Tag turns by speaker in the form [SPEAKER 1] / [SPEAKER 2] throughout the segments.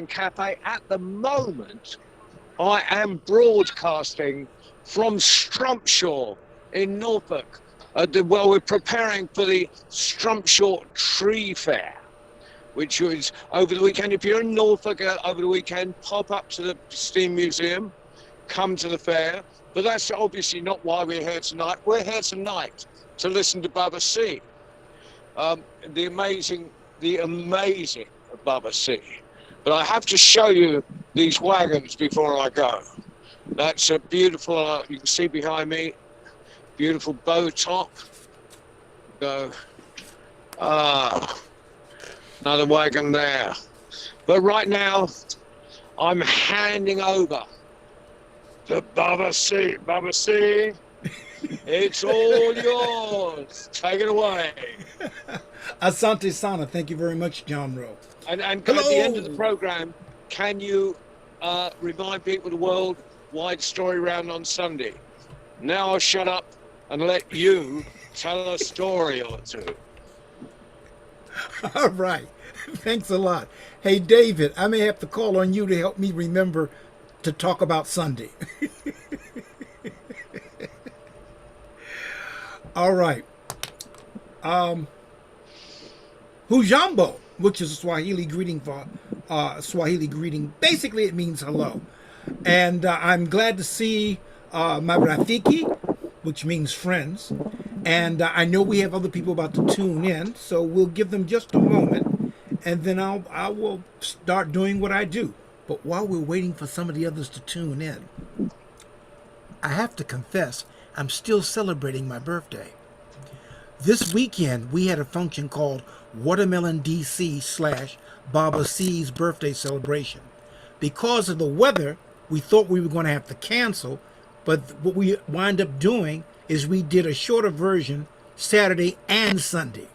[SPEAKER 1] Cafe. At the moment, I am broadcasting from Strumpshaw in Norfolk. Well, we're preparing for the Strumpshaw Tree Fair, which is over the weekend. If you're in Norfolk over the weekend, pop up to the Steam Museum, come to the fair. But that's obviously not why we're here tonight. We're here tonight to listen to Bubba C. The amazing Bubba C. But I have to show you these wagons before I go. That's a beautiful, you can see behind me, beautiful bow top. Go. Another wagon there. But right now, I'm handing over to Bubba C. Bubba C, it's all yours. Take it away.
[SPEAKER 2] Asante Sana. Thank you very much, John Rowe.
[SPEAKER 1] And at
[SPEAKER 2] Hello.
[SPEAKER 1] the end of the program, can you remind people the worldwide story round on Sunday? Now I'll shut up and let you tell a story or two.
[SPEAKER 2] All right. Thanks a lot. Hey, David, I may have to call on you to help me remember to talk about Sunday. All right. Hujambo, which is a Swahili greeting for Swahili greeting. Basically, it means hello. And I'm glad to see my Rafiki, which means friends. And I know we have other people about to tune in, so we'll give them just a moment, and then I will start doing what I do. But while we're waiting for some of the others to tune in, I have to confess, I'm still celebrating my birthday. This weekend, we had a function called Watermelon DC / Baba C's birthday celebration. Because of the weather, we thought we were going to have to cancel, but what we wind up doing is we did a shorter version Saturday and Sunday.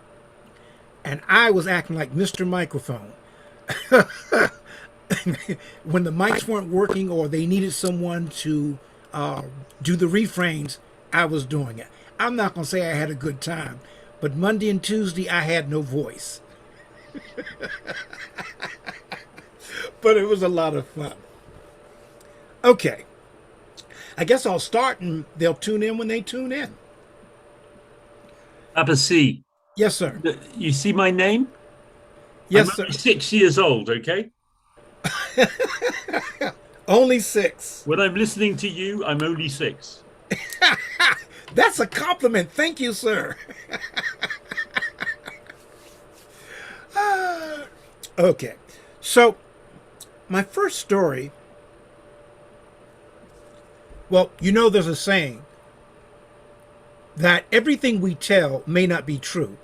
[SPEAKER 2] And I was acting like Mr. Microphone. When the mics weren't working or they needed someone to do the refrains, I was doing it. I'm not going to say I had a good time, but Monday and Tuesday I had no voice. But it was a lot of fun. Okay. I guess I'll start and they'll tune in when they tune in.
[SPEAKER 3] Baba C.
[SPEAKER 2] Yes, sir.
[SPEAKER 3] You see my name?
[SPEAKER 2] Yes,
[SPEAKER 3] I'm
[SPEAKER 2] sir.
[SPEAKER 3] only 6 years old, okay?
[SPEAKER 2] Only 6.
[SPEAKER 3] When I'm listening to you, I'm only 6.
[SPEAKER 2] That's a compliment. Thank you, sir. Okay. So, my first story. Well, you know, there's a saying that everything we tell may not be true,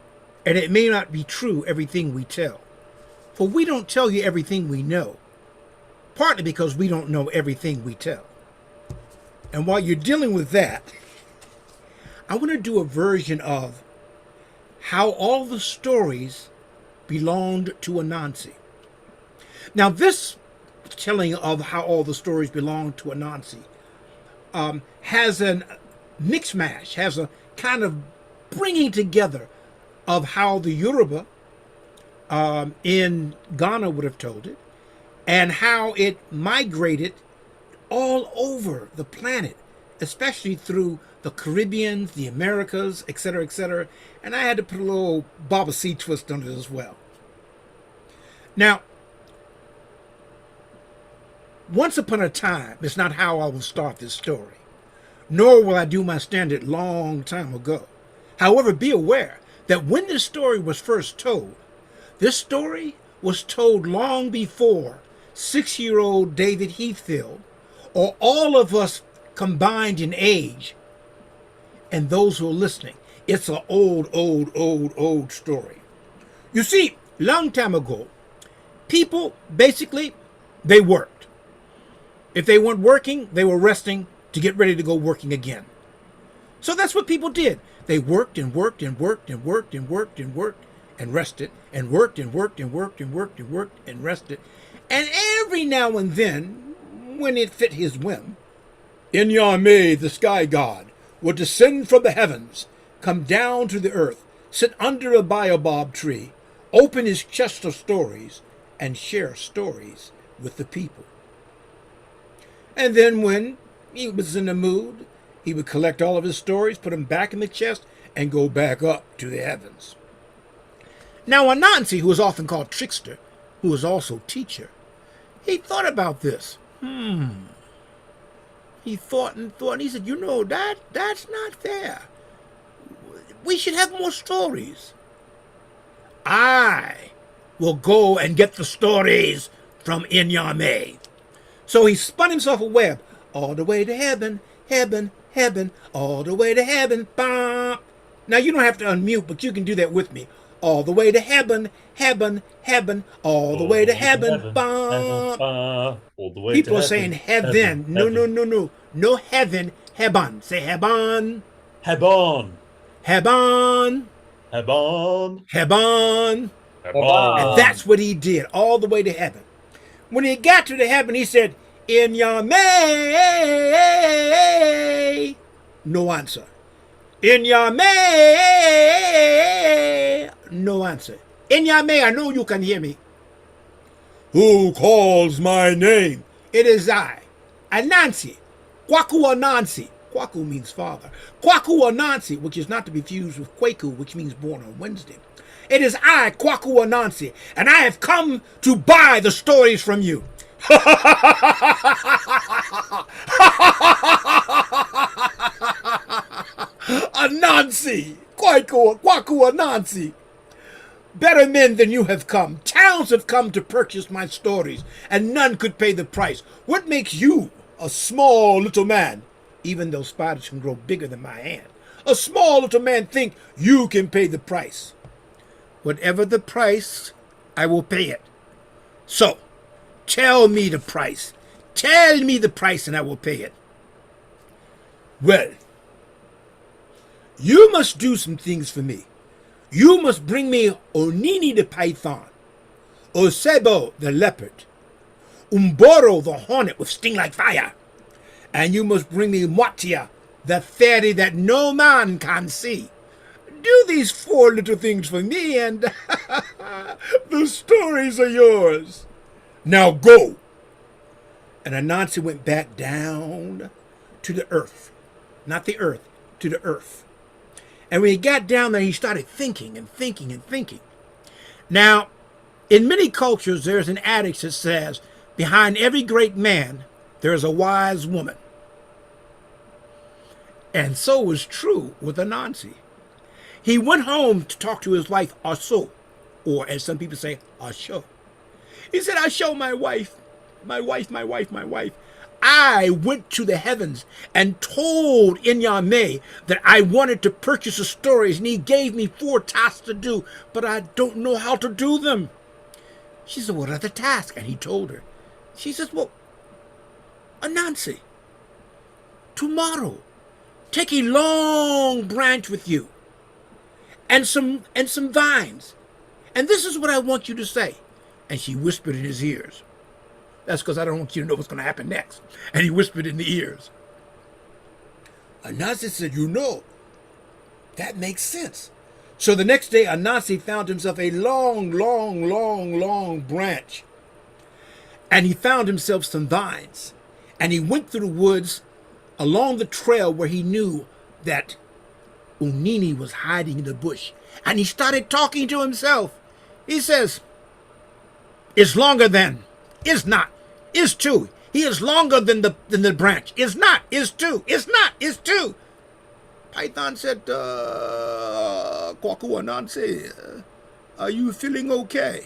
[SPEAKER 2] and it may not be true everything we tell. For we don't tell you everything we know, partly because we don't know everything we tell. And while you're dealing with that, I want to do a version of how all the stories belonged to Anansi. Now, this telling of how all the stories belong to Anansi has a mix mash, has a kind of bringing together of how the Yoruba in Ghana would have told it, and how it migrated all over the planet, especially through the Caribbean, the Americas, etc., etc. And I had to put a little Baba C twist on it as well. Now, once upon a time, it's not how I will start this story, nor will I do my standard long time ago. However, be aware that when this story was first told, this story was told long before 6-year-old David Heathfield, or all of us combined in age, and those who are listening. It's an old story. You see, long time ago, people basically, they worked. If they weren't working, they were resting to get ready to go working again. So that's what people did. They worked and worked and worked and worked and worked and worked and rested and worked and worked and worked and worked and worked and rested. And every now and then, when it fit his whim, Inyame, the sky god, would descend from the heavens, come down to the earth, sit under a baobab tree, open his chest of stories, and share stories with the people. And then when he was in the mood, he would collect all of his stories, put them back in the chest, and go back up to the heavens. Now Anansi, who was often called trickster, who was also teacher, he thought about this. He thought and thought, and he said, that's not fair. We should have more stories. I will go and get the stories from Inyame. So he spun himself a web all the way to heaven, heaven, heaven, all the way to heaven. Bah. Now you don't have to unmute, but you can do that with me. All the way to heaven, heaven, heaven, all the way to heaven. Bah.
[SPEAKER 3] All the way
[SPEAKER 2] People
[SPEAKER 3] to
[SPEAKER 2] are saying heaven.
[SPEAKER 3] heaven,
[SPEAKER 2] No,
[SPEAKER 3] heaven.
[SPEAKER 2] no, no, no. No heaven, heaven. Say heaven,
[SPEAKER 3] Hebon.
[SPEAKER 2] heaven,
[SPEAKER 3] Hebon.
[SPEAKER 2] heaven.
[SPEAKER 3] Hebon.
[SPEAKER 2] And that's what he did, all the way to heaven. When he got to the heaven, he said, "In your may." No answer. "In your may." No answer. "In your may," I know you can hear me. "Who calls my name?" "It is I, Anansi, Kwaku Anansi." Kwaku means father. Kwaku Anansi, which is not to be fused with Kwaku, which means born on Wednesday. "It is I, Kwaku Anansi, and I have come to buy the stories from you." Anansi, Kwaku Anansi. "Better men than you have come. Towns have come to purchase my stories, and none could pay the price. What makes you, a small little man, even though spiders can grow bigger than my hand, a small little man, think you can pay the price? Whatever the price, I will pay it. So, tell me the price. Tell me the price and I will pay it." "Well, you must do some things for me. You must bring me Onini the python, Osebo the leopard, Umboro the hornet with sting like fire, and you must bring me Mwatia, the fairy that no man can see. Do these 4 little things for me and the stories are yours. Now go." And Anansi went back down to the earth. Not the earth, to the earth. And when he got down there, he started thinking and thinking and thinking. Now, in many cultures, there's an adage that says, behind every great man, there is a wise woman. And so was true with Anansi. He went home to talk to his wife, Aso, or as some people say, Asho. He said, "Asho, my wife, my wife, my wife, my wife. I went to the heavens and told Inyame that I wanted to purchase the stories, and he gave me 4 tasks to do, but I don't know how to do them." She said, "What are the tasks?" And he told her. She says, "Well, Anansi, tomorrow, take a long branch with you and some vines. And this is what I want you to say." And she whispered in his ears. That's because I don't want you to know what's going to happen next. And he whispered in the ears. Anansi said, that makes sense. So the next day, Anansi found himself a long branch. And he found himself some vines. And he went through the woods along the trail where he knew that Unini was hiding in the bush. And he started talking to himself. He says, "It's longer than, is not, is two. He is longer than the branch. Is not, is two. Is not, is two." Python said, "Kwaku Anansi, are you feeling okay?"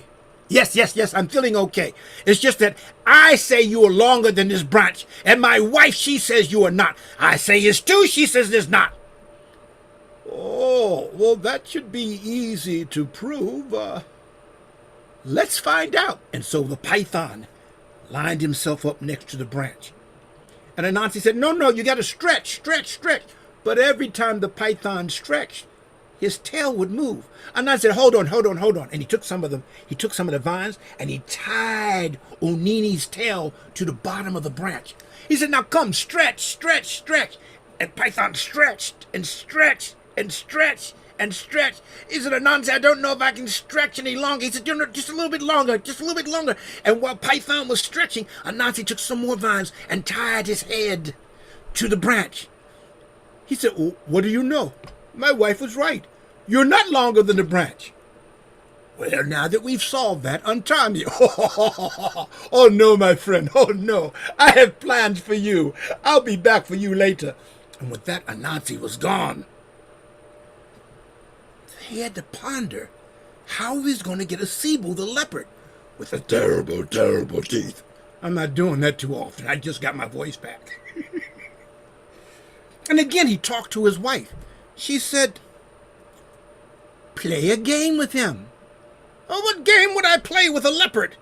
[SPEAKER 2] Yes, I'm feeling okay. It's just that I say you are longer than this branch, and my wife, she says you are not. I say it's two, she says it's not. Oh, well, that should be easy to prove. Let's find out. And so the python lined himself up next to the branch. And Anansi said, no, you got to stretch. But every time the python stretched, his tail would move. Anansi said, hold on. And he took some of the vines and he tied Onini's tail to the bottom of the branch. He said, now come, stretch. And Python stretched and stretched and stretched and stretch. He said, Anansi, I don't know if I can stretch any longer. He said, just a little bit longer, just a little bit longer. And while Python was stretching, Anansi took some more vines and tied his head to the branch. He said, well, what do you know? My wife was right. You're not longer than the branch. Well, now that we've solved that, untie me. Oh, no, my friend. Oh, no. I have plans for you. I'll be back for you later. And with that, Anansi was gone. He had to ponder how he was going to get Osibo the leopard with the terrible, terrible teeth. I'm not doing that too often. I just got my voice back. And again, he talked to his wife. She said, play a game with him. Oh, what game would I play with a leopard?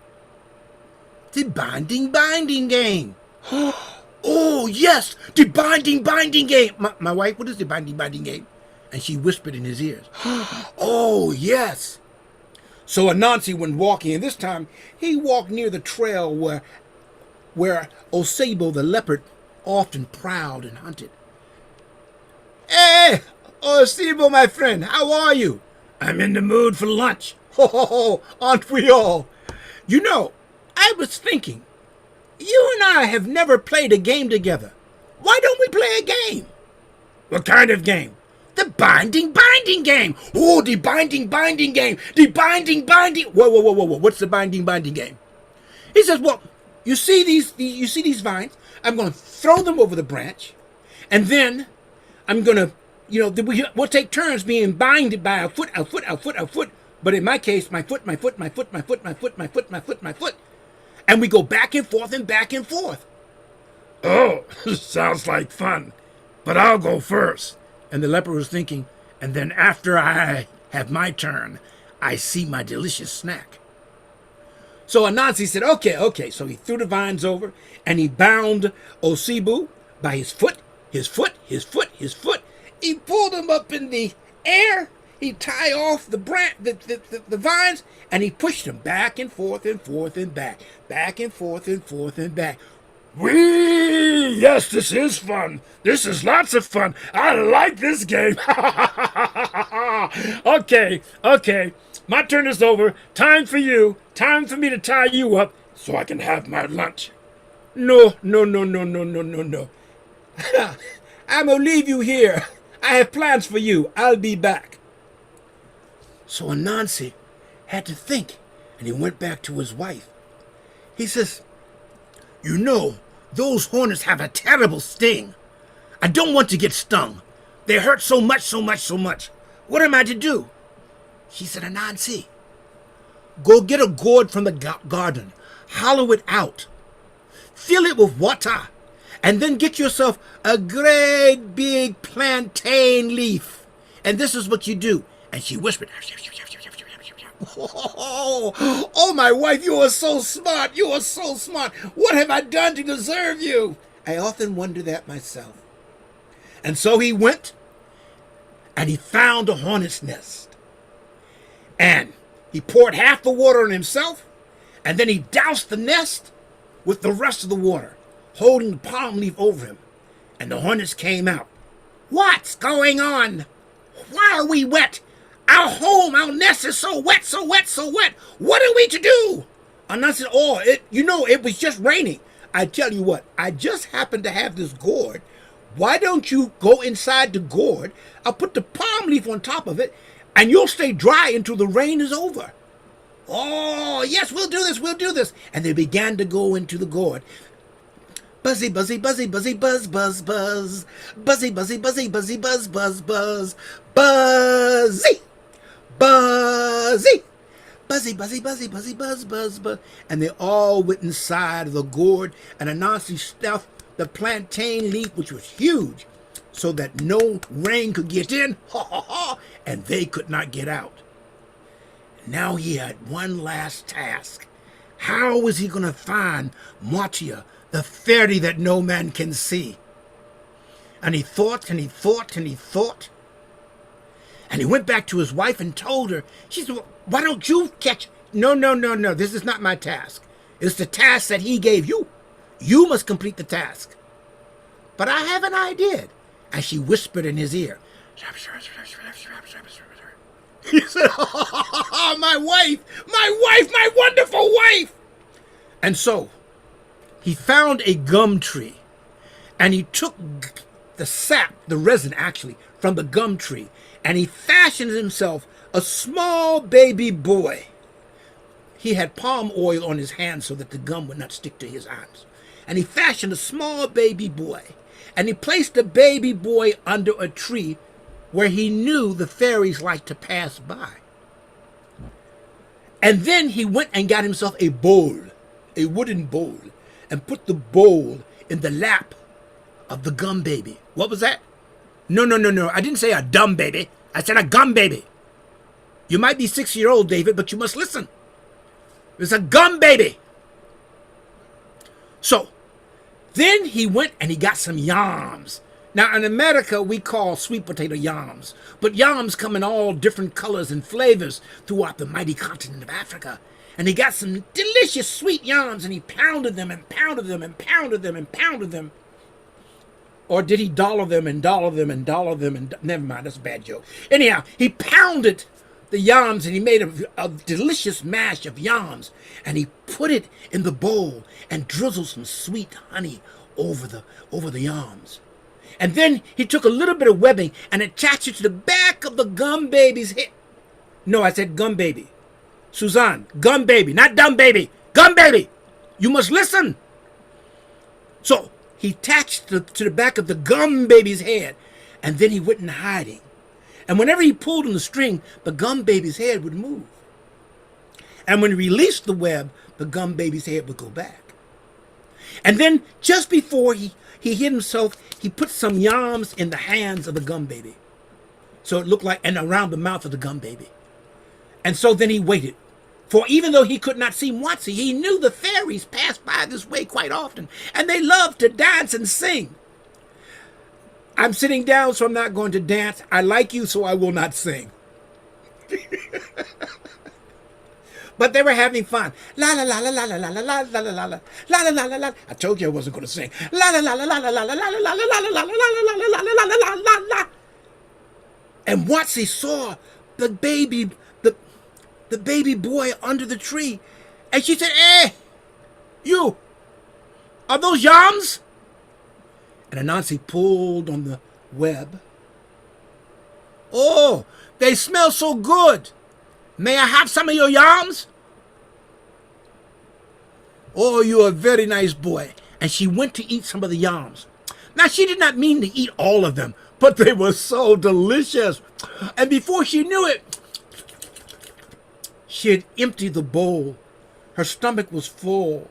[SPEAKER 2] The binding game. Oh, yes, the binding game. My wife, what is the binding game? And she whispered in his ears. Oh, yes. So Anansi went walking, and this time he walked near the trail where Osibo the leopard often prowled and hunted. Hey, Osibo, my friend, how are you? I'm in the mood for lunch. Oh, aren't we all? You know, I was thinking, you and I have never played a game together. Why don't we play a game? What kind of game? The binding game. Oh, the binding game. The binding. Whoa. What's the binding game? He says, well, you see these vines? I'm going to throw them over the branch, and then I'm going to, we'll take turns being binded by a foot. But in my case, my foot. And we go back and forth. Oh, sounds like fun. But I'll go first. And the leopard was thinking, and then after I have my turn, I see my delicious snack. So Anansi said, okay. So he threw the vines over, and he bound Osibo by his foot. He pulled him up in the air. He tied off the vines, and he pushed them back and forth and back. Whee! Yes, this is fun. This is lots of fun. I like this game. Okay. My turn is over. Time for you. Time for me to tie you up so I can have my lunch. No. I'm going to leave you here. I have plans for you. I'll be back. So Anansi had to think, and he went back to his wife. He says, those hornets have a terrible sting. I don't want to get stung. They hurt so much. What am I to do? She said, Anansi, go get a gourd from the garden, hollow it out, fill it with water, and then get yourself a great big plantain leaf. And this is what you do. And she whispered, oh, my wife, you are so smart. What have I done to deserve you? I often wonder that myself. And so he went, and he found a hornet's nest. And he poured half the water on himself, and then he doused the nest with the rest of the water, holding the palm leaf over him. And the hornets came out. What's going on? Why are we wet? Our home, our nest is so wet. What are we to do? And I said, it was just raining. I tell you what, I just happened to have this gourd. Why don't you go inside the gourd? I'll put the palm leaf on top of it, and you'll stay dry until the rain is over. Oh, yes, we'll do this. And they began to go into the gourd. Buzzy, buzzy, buzzy, buzzy, buzz, buzz, buzz. Buzzy, buzzy, buzzy, buzzy, buzz, buzz, buzz. Buzzy, buzzy. Buzzy, buzzy, buzzy, buzzy, buzz, buzz, buzz. And they all went inside of the gourd, and Anansi stuffed the plantain leaf, which was huge, so that no rain could get in, and they could not get out. Now he had one last task. How was he going to find Matia, the fairy that no man can see? And he thought, and he thought, and he thought. And he went back to his wife and told her. She said, why don't you catch? No. This is not my task. It's the task that he gave you. You must complete the task. But I have an idea. And she whispered in his ear. He said, oh, my wife, my wonderful wife. And so he found a gum tree, and he took the sap, the resin actually, from the gum tree, and he fashioned himself a small baby boy. He had palm oil on his hands so that the gum would not stick to his arms. And he fashioned a small baby boy, and he placed the baby boy under a tree where he knew the fairies liked to pass by. And then he went and got himself a bowl, a wooden bowl, and put the bowl in the lap of the gum baby. What was that? No. I didn't say a dumb baby. I said a gum baby. You might be 6-year-old, David, but you must listen. It's a gum baby. So then he went and he got some yams. Now, in America, we call sweet potato yams, but yams come in all different colors and flavors throughout the mighty continent of Africa. And he got some delicious sweet yams, and he pounded them and pounded them and pounded them and pounded them. Or did he dollar them and dollar them and dollar them and... Never mind, that's a bad joke. Anyhow, he pounded the yams, and he made a delicious mash of yams, and he put it in the bowl and drizzled some sweet honey over the yams. And then he took a little bit of webbing and attached it to the back of the gum baby's head. No, I said gum baby. Suzanne, gum baby, not dumb baby. Gum baby. You must listen. So he attached to the back of the gum baby's head, and then he went in hiding. And whenever he pulled on the string, the gum baby's head would move. And when he released the web, the gum baby's head would go back. And then just before he hid himself, he put some yams in the hands of the gum baby. So it looked like, and around the mouth of the gum baby. And so then he waited. For even though he could not see Mwazi, he knew the fairies passed by this way quite often. And they loved to dance and sing. I'm sitting down, so I'm not going to dance. I like you, so I will not sing. But they were having fun. La la la la la la la la la la la la la la la la la. I told you I wasn't going to sing. La la la la la la la la la la la la la la la la la. And once he saw the baby boy under the tree, and she said, "Hey, you, are those yams?" And Anansi pulled on the web. "Oh, they smell so good. May I have some of your yams?" "Oh, you're a very nice boy." And she went to eat some of the yams. Now, she did not mean to eat all of them, but they were so delicious. And before she knew it, she had emptied the bowl. Her stomach was full.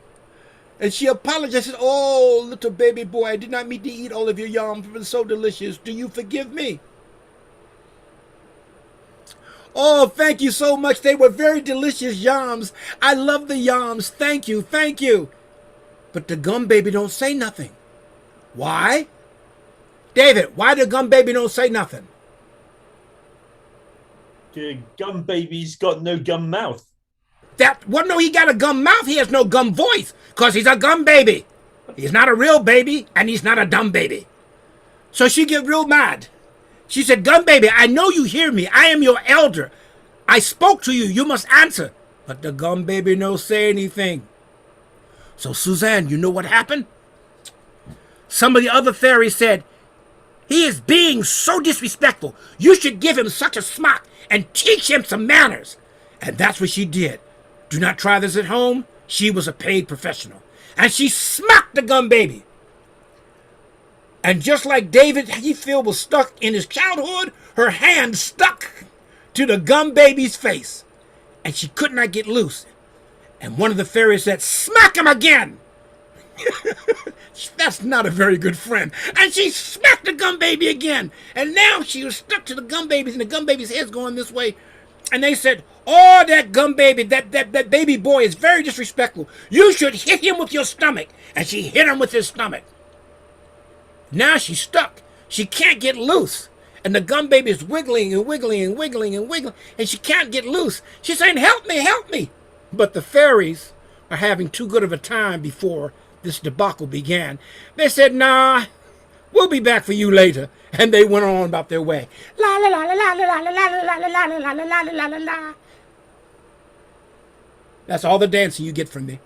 [SPEAKER 2] And she apologized and said, "Oh, little baby boy, I did not mean to eat all of your yams. It was so delicious. Do you forgive me?" "Oh, thank you so much. They were very delicious yams. I love the yams. Thank you, thank you." But the gum baby don't say nothing. Why? David, why the gum baby don't say nothing?
[SPEAKER 3] The gum baby's got no gum mouth.
[SPEAKER 2] No, he got a gum mouth. He has no gum voice because he's a gum baby. He's not a real baby, and he's not a dumb baby. So she get real mad. She said, "Gum baby, I know you hear me. I am your elder. I spoke to you. You must answer." But the gum baby no say anything. So Suzanne, you know what happened? Some of the other fairies said, "He is being so disrespectful. You should give him such a smack and teach him some manners." And that's what she did. Do not try this at home. She was a paid professional. And she smacked the gum baby. And just like David Heathfield was stuck in his childhood, her hand stuck to the gum baby's face. And she could not get loose. And one of the fairies said, "Smack him again." That's not a very good friend. And she smacked the gum baby again. And now she was stuck to the gum babies, and the gum baby's head's going this way. And they said, "Oh, that gum baby, that baby boy is very disrespectful. You should hit him with your stomach." And she hit him with his stomach. Now she's stuck. She can't get loose. And the gum baby is wiggling and wiggling and wiggling and wiggling. And she can't get loose. She's saying, "Help me, help me." But the fairies are having too good of a time before this debacle began. They said, "Nah, We'll be back for you later. And they went on about their way. La la la la la la la la la la la la la la la la la. That's all the dancing you get from me.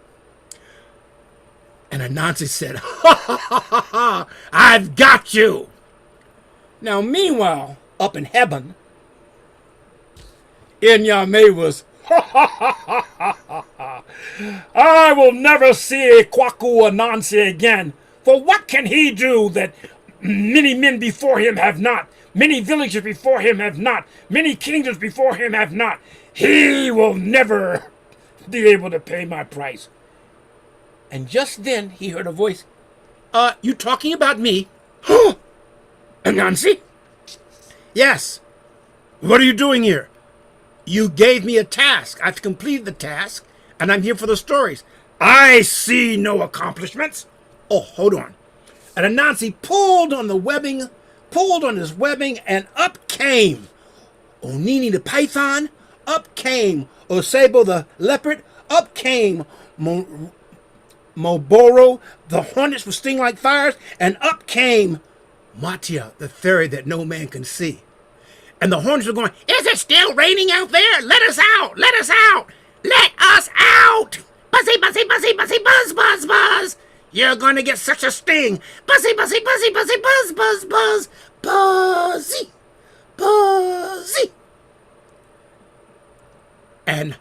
[SPEAKER 2] And Anansi said, ha ha ha ha ha, I've got you. Now, meanwhile, up in heaven, Inyame was, ha ha ha ha ha ha ha. I will never see Kwaku Anansi again. For what can he do that many men before him have not? Many villages before him have not. Many kingdoms before him have not. He will never be able to pay my price. And just then he heard a voice. You talking about me? Anansi? Yes. What are you doing here? You gave me a task. I've completed the task, and I'm here for the stories. I see no accomplishments. Oh, hold on. And Anansi pulled on his webbing, and up came Onini the python, up came Osebo the leopard, up came Moboro the hornets with sting like fires, and up came Matia the fairy that no man can see. And the hornets were going, is it still raining out there? Let us out! Let us out! Let us out! Buzzy, buzzy, buzzy, buzzy, buzz, buzz, buzz! You're going to get such a sting. Buzzy, buzzy, buzzy, buzzy, buzz, buzz, buzz. Buzzy, buzzy. And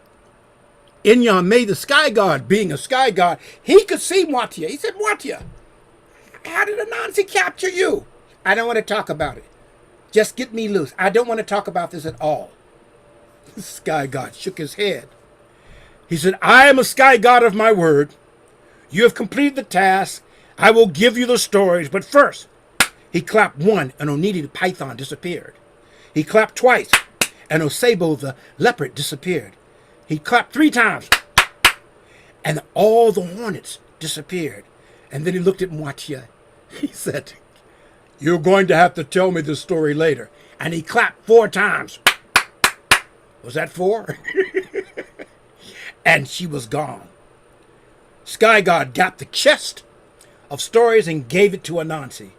[SPEAKER 2] Inyame, the sky god, being a sky god, he could see Matia. He said, Matia, how did Anansi capture you? I don't want to talk about it. Just get me loose. I don't want to talk about this at all. The sky god shook his head. He said, I am a sky god of my word. You have completed the task. I will give you the stories. But first, he clapped one, and Onini the python disappeared. He clapped twice, and Osebo the leopard disappeared. He clapped 3 times, and all the hornets disappeared. And then he looked at Matia. He said, you're going to have to tell me this story later. And he clapped 4 times. Was that 4? And she was gone. Sky God got the chest of stories and gave it to Anansi.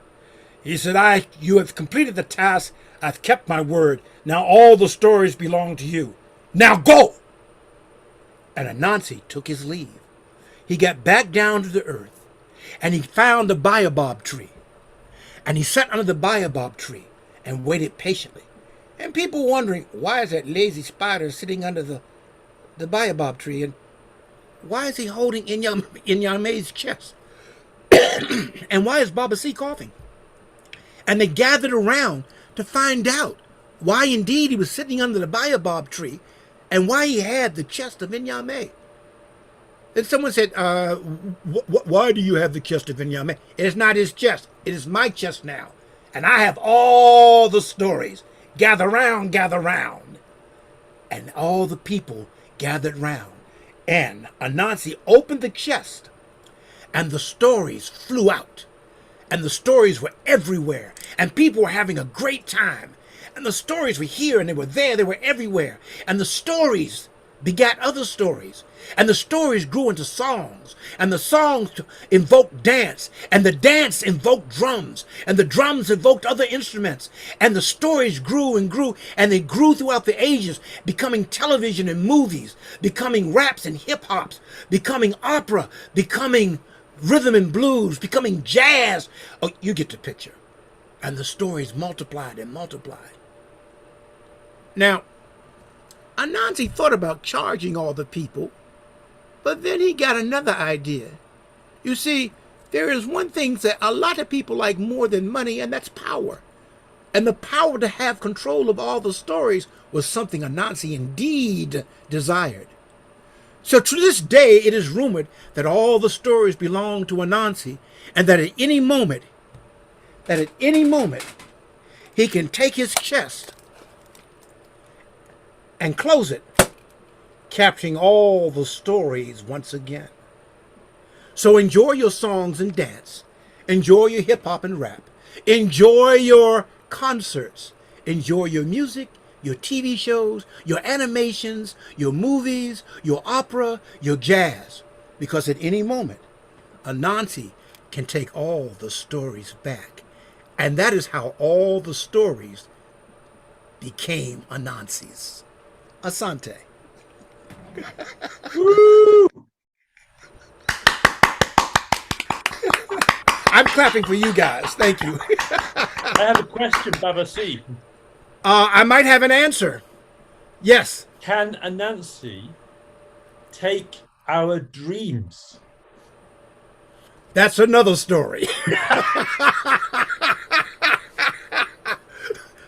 [SPEAKER 2] He said, you have completed the task. I've kept my word. Now all the stories belong to you. Now go! And Anansi took his leave. He got back down to the earth, and he found the baobab tree. And he sat under the baobab tree and waited patiently. And people wondering, why is that lazy spider sitting under the baobab tree? And why is he holding Inyame's chest? And why is Baba C coughing? And they gathered around to find out why indeed he was sitting under the baobab tree and why he had the chest of Inyame. Then someone said, why do you have the chest of Inyame? It is not his chest. It is my chest now. And I have all the stories. Gather round, gather round. And all the people gathered round. And Anansi opened the chest, and the stories flew out. And the stories were everywhere. And people were having a great time. And the stories were here, and they were there. They were everywhere. And the stories begat other stories. And the stories grew into songs. And the songs invoked dance. And the dance invoked drums. And the drums invoked other instruments. And the stories grew and grew. And they grew throughout the ages, becoming television and movies, becoming raps and hip-hops, becoming opera, becoming rhythm and blues, becoming jazz. Oh, you get the picture. And the stories multiplied and multiplied. Now, Anansi thought about charging all the people, but then he got another idea. You see, there is one thing that a lot of people like more than money, and that's power. And the power to have control of all the stories was something Anansi indeed desired. So to this day, it is rumored that all the stories belong to Anansi, and that at any moment, he can take his chest and close it, capturing all the stories once again. So enjoy your songs and dance. Enjoy your hip-hop and rap. Enjoy your concerts. Enjoy your music, your TV shows, your animations, your movies, your opera, your jazz. Because at any moment, Anansi can take all the stories back And that is how all the stories became Anansi's. Asante.
[SPEAKER 3] Woo!
[SPEAKER 2] I'm clapping for you guys. Thank you.
[SPEAKER 3] I have a question, Babasi.
[SPEAKER 2] I might have an answer. Yes.
[SPEAKER 3] Can Anansi take our dreams?
[SPEAKER 2] That's another story.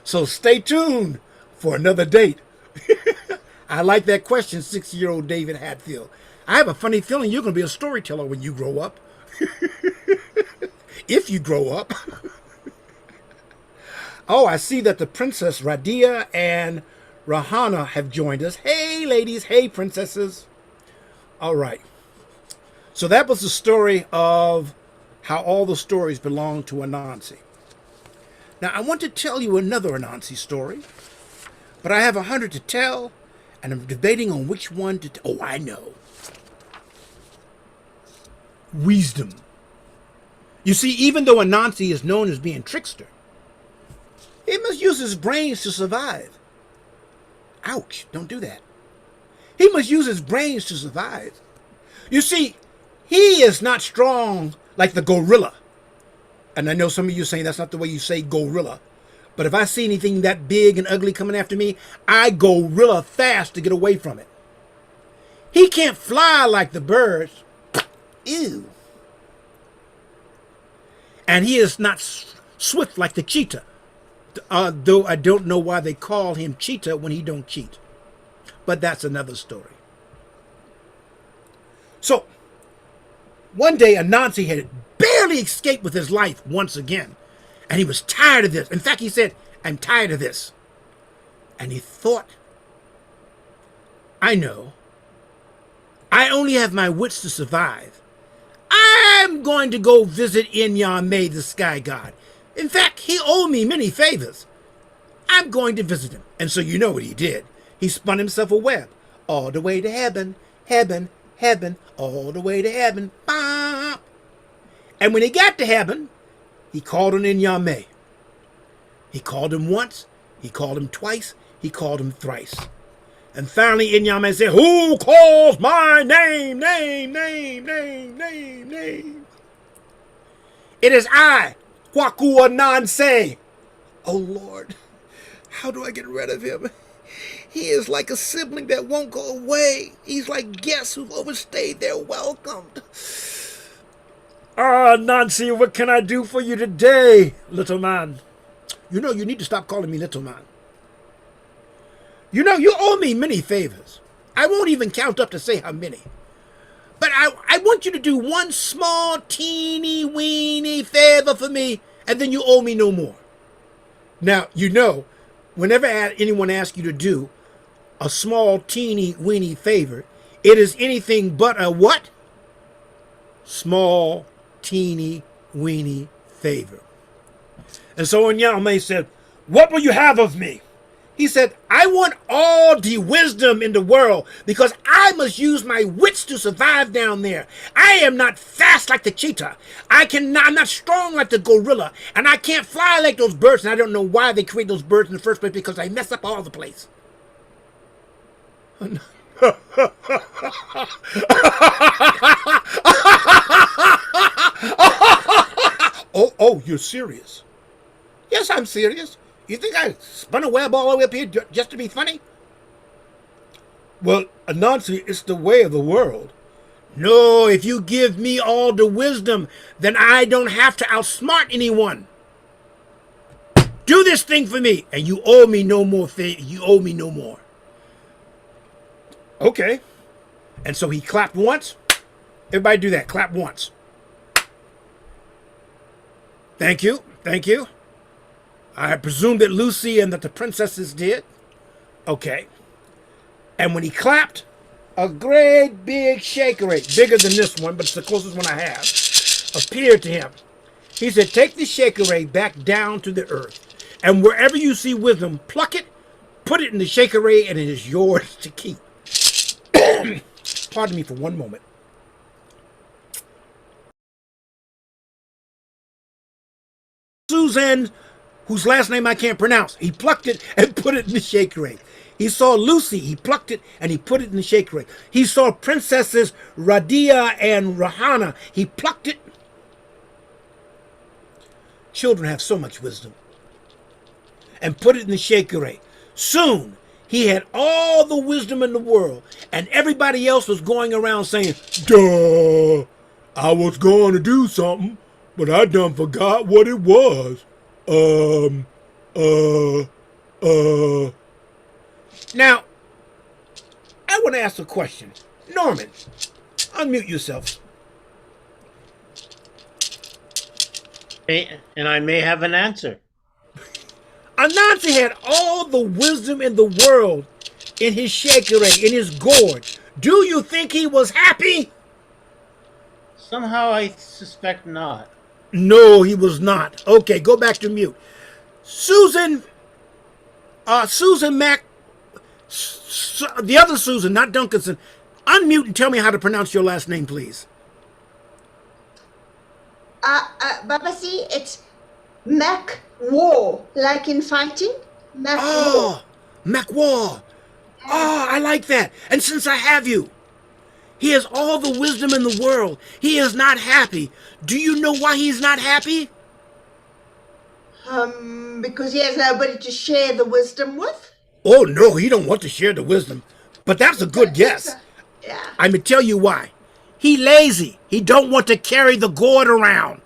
[SPEAKER 2] So stay tuned for another date. I like that question, 6-year-old David Hatfield. I have a funny feeling you're going to be a storyteller when you grow up. If you grow up. Oh, I see that the Princess Radia and Rahana have joined us. Hey, ladies. Hey, princesses. All right. So that was the story of how all the stories belong to Anansi. Now, I want to tell you another Anansi story, but I have 100 to tell, and I'm debating on which one to tell. Oh, I know. Wisdom. You see, even though Anansi is known as being trickster, he must use his brains to survive. Ouch, don't do that. He must use his brains to survive. You see, he is not strong like the gorilla. And I know some of you are saying that's not the way you say gorilla. But if I see anything that big and ugly coming after me, I gorilla fast to get away from it. He can't fly like the birds. Ew. And he is not swift like the cheetah. Though I don't know why they call him cheetah when he don't cheat. But that's another story. So, one day Anansi had barely escaped with his life once again. And he was tired of this. In fact, he said, I'm tired of this. And he thought, I know. I only have my wits to survive. I'm going to go visit Inyame, the sky god. In fact, he owed me many favors. I'm going to visit him. And so you know what he did. He spun himself a web all the way to heaven, heaven, heaven, all the way to heaven. Bop. And when he got to heaven, he called on Inyame. He called him once, he called him twice, he called him thrice. And finally Inyame said, who calls my name, name, name, name, name, name? It is I, Kwaku Anansi. Oh Lord, how do I get rid of him? He is like a sibling that won't go away. He's like guests who've overstayed their welcome. Ah, Nancy, what can I do for you today, little man? You know, you need to stop calling me little man. You know, you owe me many favors. I won't even count up to say how many. But I want you to do one small, teeny, weeny favor for me, and then you owe me no more. Now, you know, whenever anyone asks you to do a small, teeny, weeny favor, it is anything but a what? Small, teeny, weeny favor. And so Inyame said, what will you have of me? He said, I want all the wisdom in the world because I must use my wits to survive down there. I am not fast like the cheetah. I'm not strong like the gorilla. And I can't fly like those birds. And I don't know why they create those birds in the first place because I mess up all the place. Oh, you're serious? Yes, I'm serious. You think I spun a web all the way up here just to be funny? Well, Anansi, it's the way of the world. No, if you give me all the wisdom, then I don't have to outsmart anyone. Do this thing for me, and you owe me no more. You owe me no more. Okay. And so he clapped once. Everybody do that. Clap once. Thank you. Thank you. I presume that Lucy and that the princesses did. Okay. And when he clapped, a great big shakerade, bigger than this one, but it's the closest one I have, appeared to him. He said, take the shakerade back down to the earth. And wherever you see wisdom, pluck it, put it in the shakerade, and it is yours to keep. Pardon me for one moment. Suzanne, whose last name I can't pronounce. He plucked it and put it in the Shakeret. He saw Lucy. He plucked it and he put it in the Shakeret. He saw Princesses Radia and Rahana. He plucked it. Children have so much wisdom. And put it in the Shakeret. Soon, he had all the wisdom in the world, and everybody else was going around saying, duh, I was going to do something, but I done forgot what it was. Now, I want to ask a question. Norman, unmute yourself.
[SPEAKER 4] And I may have an answer.
[SPEAKER 2] Anansi had all the wisdom in the world in his Shakeret, in his gourd. Do you think he was happy?
[SPEAKER 4] Somehow I suspect not.
[SPEAKER 2] No, he was not. Okay, go back to mute. Susan Mac, the other Susan, not Duncanson, unmute and tell me how to pronounce your last name, please.
[SPEAKER 5] Babasi, it's Mac War, like in fighting. Mac War.
[SPEAKER 2] Oh, Macwar. Oh, I like that. And since I have you, he has all the wisdom in the world. He is not happy. Do you know why he's not happy?
[SPEAKER 5] Because he has nobody to share the wisdom with.
[SPEAKER 2] Oh, no, he don't want to share the wisdom. But that's a good guess.
[SPEAKER 5] Yeah.
[SPEAKER 2] I'm going to tell you why. He lazy. He don't want to carry the gourd around.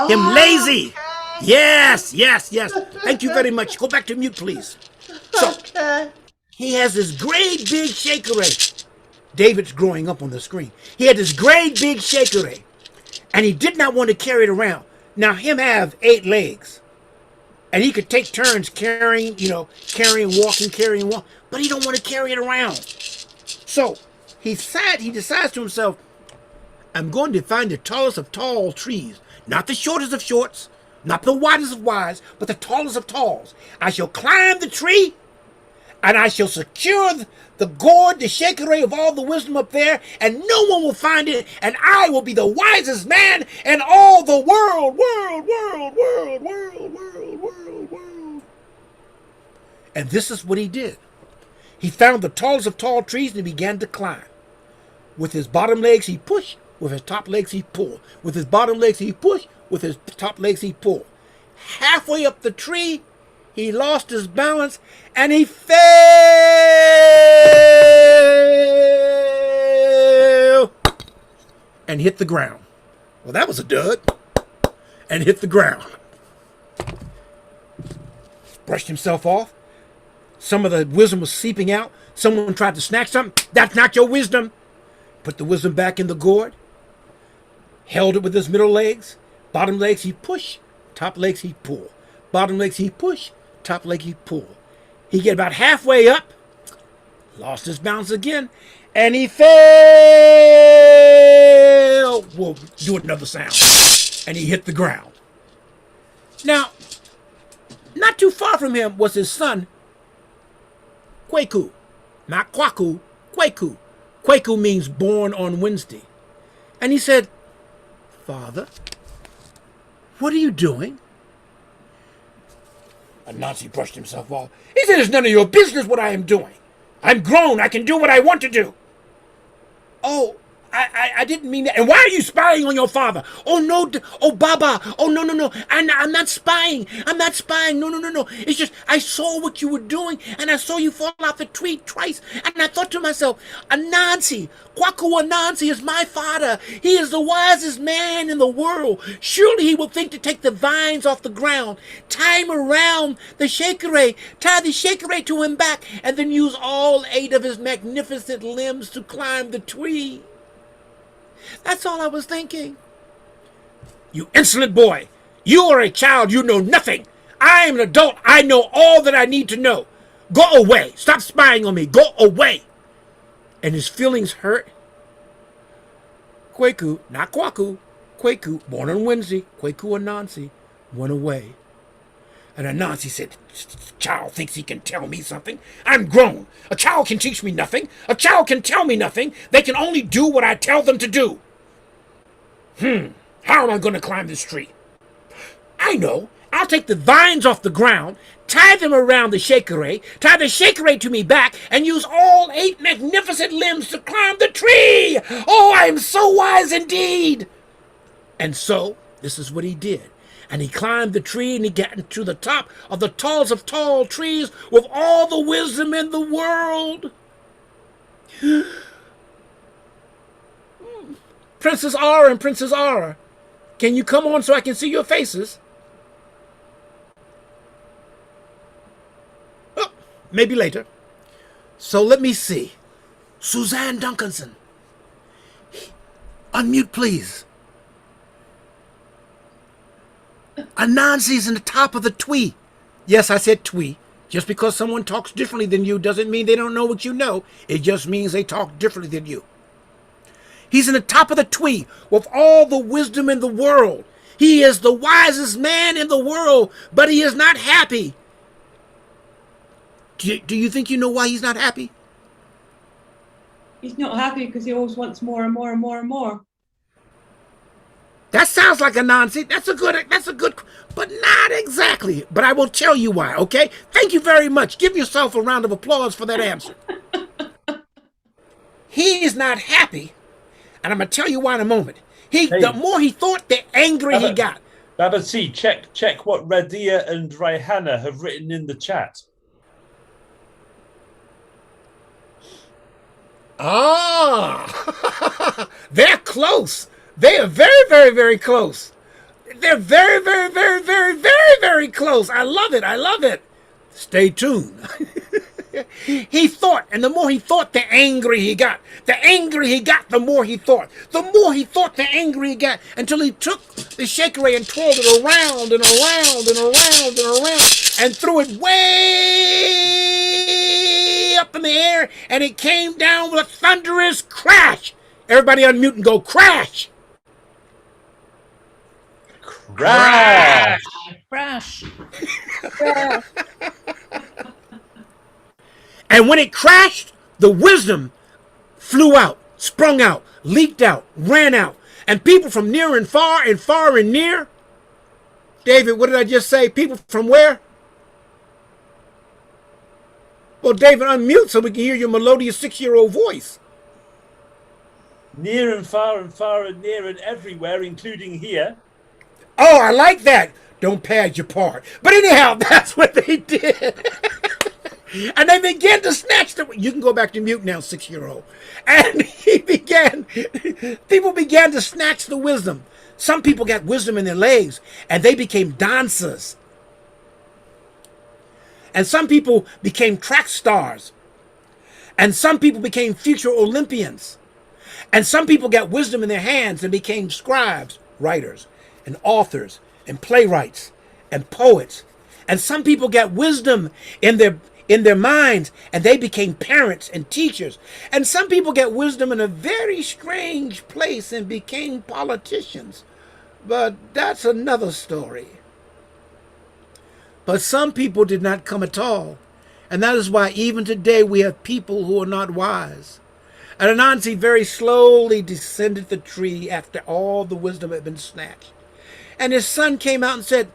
[SPEAKER 2] Him lazy.
[SPEAKER 5] Okay.
[SPEAKER 2] Yes. Thank you very much. Go back to mute, please. So,
[SPEAKER 5] Okay.
[SPEAKER 2] he has this great big Shakeret. David's growing up on the screen. He had this great big Shakeret, and he did not want to carry it around. Now, him have 8 legs, and he could take turns carrying, walking, but he don't want to carry it around. So, he decides to himself, I'm going to find the tallest of tall trees, not the shortest of shorts, not the widest of wides, but the tallest of talls. I shall climb the tree, and I shall secure the gourd, the Shakeret of all the wisdom up there, and no one will find it, and I will be the wisest man in all the world. And this is what he did. He found the tallest of tall trees and he began to climb. With his bottom legs, he pushed. With his top legs, he pulled. With his bottom legs, he pushed. With his top legs, he pulled. Halfway up the tree, he lost his balance and he fell and hit the ground. Well, that was a dud. And hit the ground. Brushed himself off. Some of the wisdom was seeping out. Someone tried to snatch something. That's not your wisdom. Put the wisdom back in the gourd. Held it with his middle legs. Bottom legs he push. Top legs he pull. Bottom legs he push. Top leg he pull. He get about halfway up. Lost his balance again. And he fell. We'll do another sound. And he hit the ground. Now, not too far from him was his son, Kwaku. Not Kwaku, Kwaku. Kwaku means born on Wednesday. And he said, Father, what are you doing? Anansi brushed himself off. He said, it's none of your business what I am doing. I'm grown. I can do what I want to do. Oh, I didn't mean that. And why are you spying on your father? Oh, no. Oh, Baba. Oh, no. I'm not spying. I'm not spying. No. It's just I saw what you were doing, and I saw you fall off the tree twice. And I thought to myself, Anansi, Kwaku Anansi is my father. He is the wisest man in the world. Surely he will think to take the vines off the ground, tie him around the Shakeret, tie the Shakeret to him back, and then use all 8 of his magnificent limbs to climb the tree. That's all I was thinking. You insolent boy. You are a child. You know nothing. I am an adult. I know all that I need to know. Go away. Stop spying on me. Go away. And his feelings hurt. Kwaku, not Kwaku. Kwaku, born on Wednesday. Kwaku Anansi went away. And Anansi said, child thinks he can tell me something. I'm grown. A child can teach me nothing. A child can tell me nothing. They can only do what I tell them to do. How am I going to climb this tree? I know. I'll take the vines off the ground, tie them around the shakere, tie the shakere to me back, and use all 8 magnificent limbs to climb the tree. Oh, I am so wise indeed. And so, this is what he did. And he climbed the tree, and he got to the top of the tallest of tall trees with all the wisdom in the world. Princess Aura and Princess Aura, can you come on so I can see your faces? Oh, maybe later. So let me see. Suzanne Duncanson. Unmute, please. Anansi's in the top of the twee. Yes, I said twee. Just because someone talks differently than you doesn't mean they don't know what you know. It just means they talk differently than you. He's in the top of the twee with all the wisdom in the world. He is the wisest man in the world, but he is not happy. Do you think you know why he's not happy?
[SPEAKER 6] He's not happy because he always wants more and more and more and more.
[SPEAKER 2] That sounds like Anansi. That's a good, but not exactly. But I will tell you why, okay? Thank you very much. Give yourself a round of applause for that answer. He is not happy, and I'm going to tell you why in a moment. The more he thought, the angrier he got.
[SPEAKER 3] Baba C, check what Radia and Raihana have written in the chat.
[SPEAKER 2] Ah, they're close. They are very, very, very close. They're very, very, very, very, very, very close. I love it. I love it. Stay tuned. He thought, and the more he thought, the angrier he got. The angrier he got, the more he thought. The more he thought, the angrier he got, until he took the shakere and twirled it around and around and around and around and threw it way up in the air, and it came down with a thunderous crash. Everybody unmute and go, crash!
[SPEAKER 3] Crash!
[SPEAKER 7] Crash.
[SPEAKER 2] And when it crashed, the wisdom flew out, sprung out, leaked out, ran out. And people from near and far and near. David, what did I just say? People from where? Well, David, unmute so we can hear your melodious 6-year-old voice.
[SPEAKER 3] Near and far and near and everywhere, including here.
[SPEAKER 2] Oh, I like that. Don't pad your part. But anyhow, that's what they did. And they began to snatch the... You can go back to mute now, 6-year-old. And people began to snatch the wisdom. Some people got wisdom in their legs, and they became dancers. And some people became track stars. And some people became future Olympians. And some people got wisdom in their hands and became scribes, writers, and authors, and playwrights, and poets. And some people got wisdom in their minds, and they became parents and teachers. And some people get wisdom in a very strange place and became politicians. But that's another story. But some people did not come at all. And that is why even today we have people who are not wise. And Anansi very slowly descended the tree after all the wisdom had been snatched. And his son came out and said,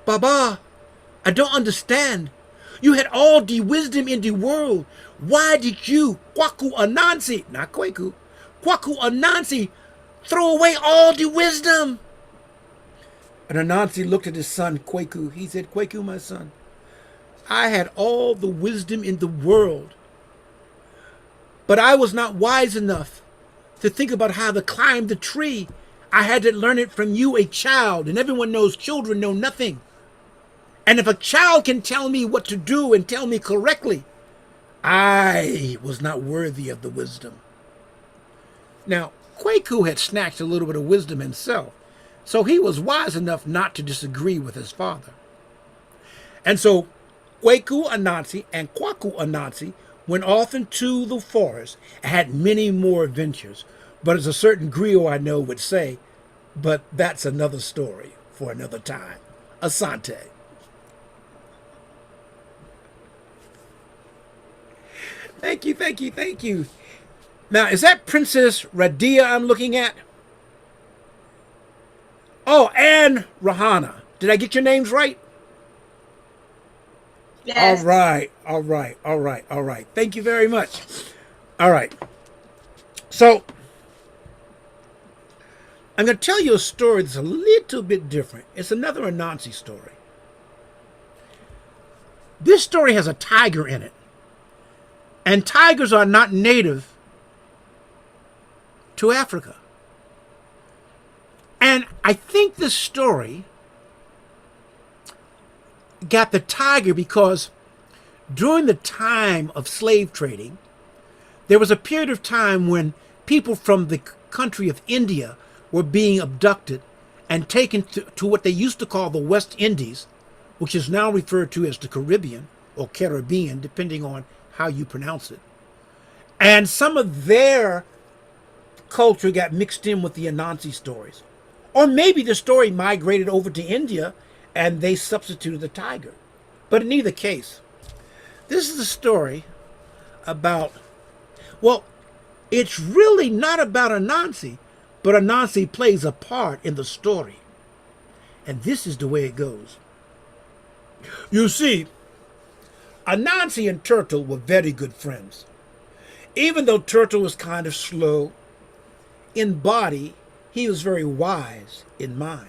[SPEAKER 2] Baba, I don't understand. You had all the wisdom in the world. Why did you, Kwaku Anansi, not Kweku, Kwaku Anansi, throw away all the wisdom? And Anansi looked at his son, Kweku. He said, Kweku, my son, I had all the wisdom in the world, but I was not wise enough to think about how to climb the tree. I had to learn it from you, a child, and everyone knows children know nothing. And if a child can tell me what to do and tell me correctly, I was not worthy of the wisdom. Now, Kweku had snatched a little bit of wisdom himself, so he was wise enough not to disagree with his father. And so Kweku Anansi and Kwaku Anansi went off into the forest and had many more adventures. But as a certain griot I know would say, but that's another story for another time. Asante. Thank you, thank you, thank you. Now, is that Princess Radia I'm looking at? Oh, and Rahana. Did I get your names right?
[SPEAKER 5] Yes.
[SPEAKER 2] All right, all right, all right, all right. Thank you very much. All right. So, I'm going to tell you a story that's a little bit different. It's another Anansi story. This story has a tiger in it. And tigers are not native to Africa. And I think this story got the tiger because during the time of slave trading, there was a period of time when people from the country of India were being abducted and taken to what they used to call the West Indies, which is now referred to as the Caribbean or Caribbean, depending on how you pronounce it. And some of their culture got mixed in with the Anansi stories. Or maybe the story migrated over to India and they substituted the tiger. But in either case, this is a story about, well, it's really not about Anansi, but Anansi plays a part in the story. And this is the way it goes. You see, Anansi and Turtle were very good friends. Even though Turtle was kind of slow, in body, he was very wise in mind.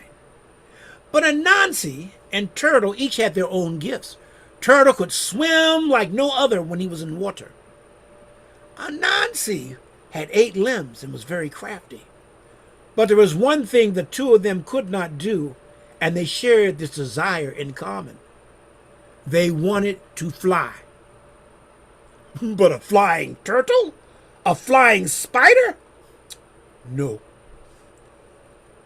[SPEAKER 2] But Anansi and Turtle each had their own gifts. Turtle could swim like no other when he was in water. Anansi had 8 limbs and was very crafty. But there was one thing the two of them could not do, and they shared this desire in common. They wanted to fly. But a flying turtle? A flying spider? No.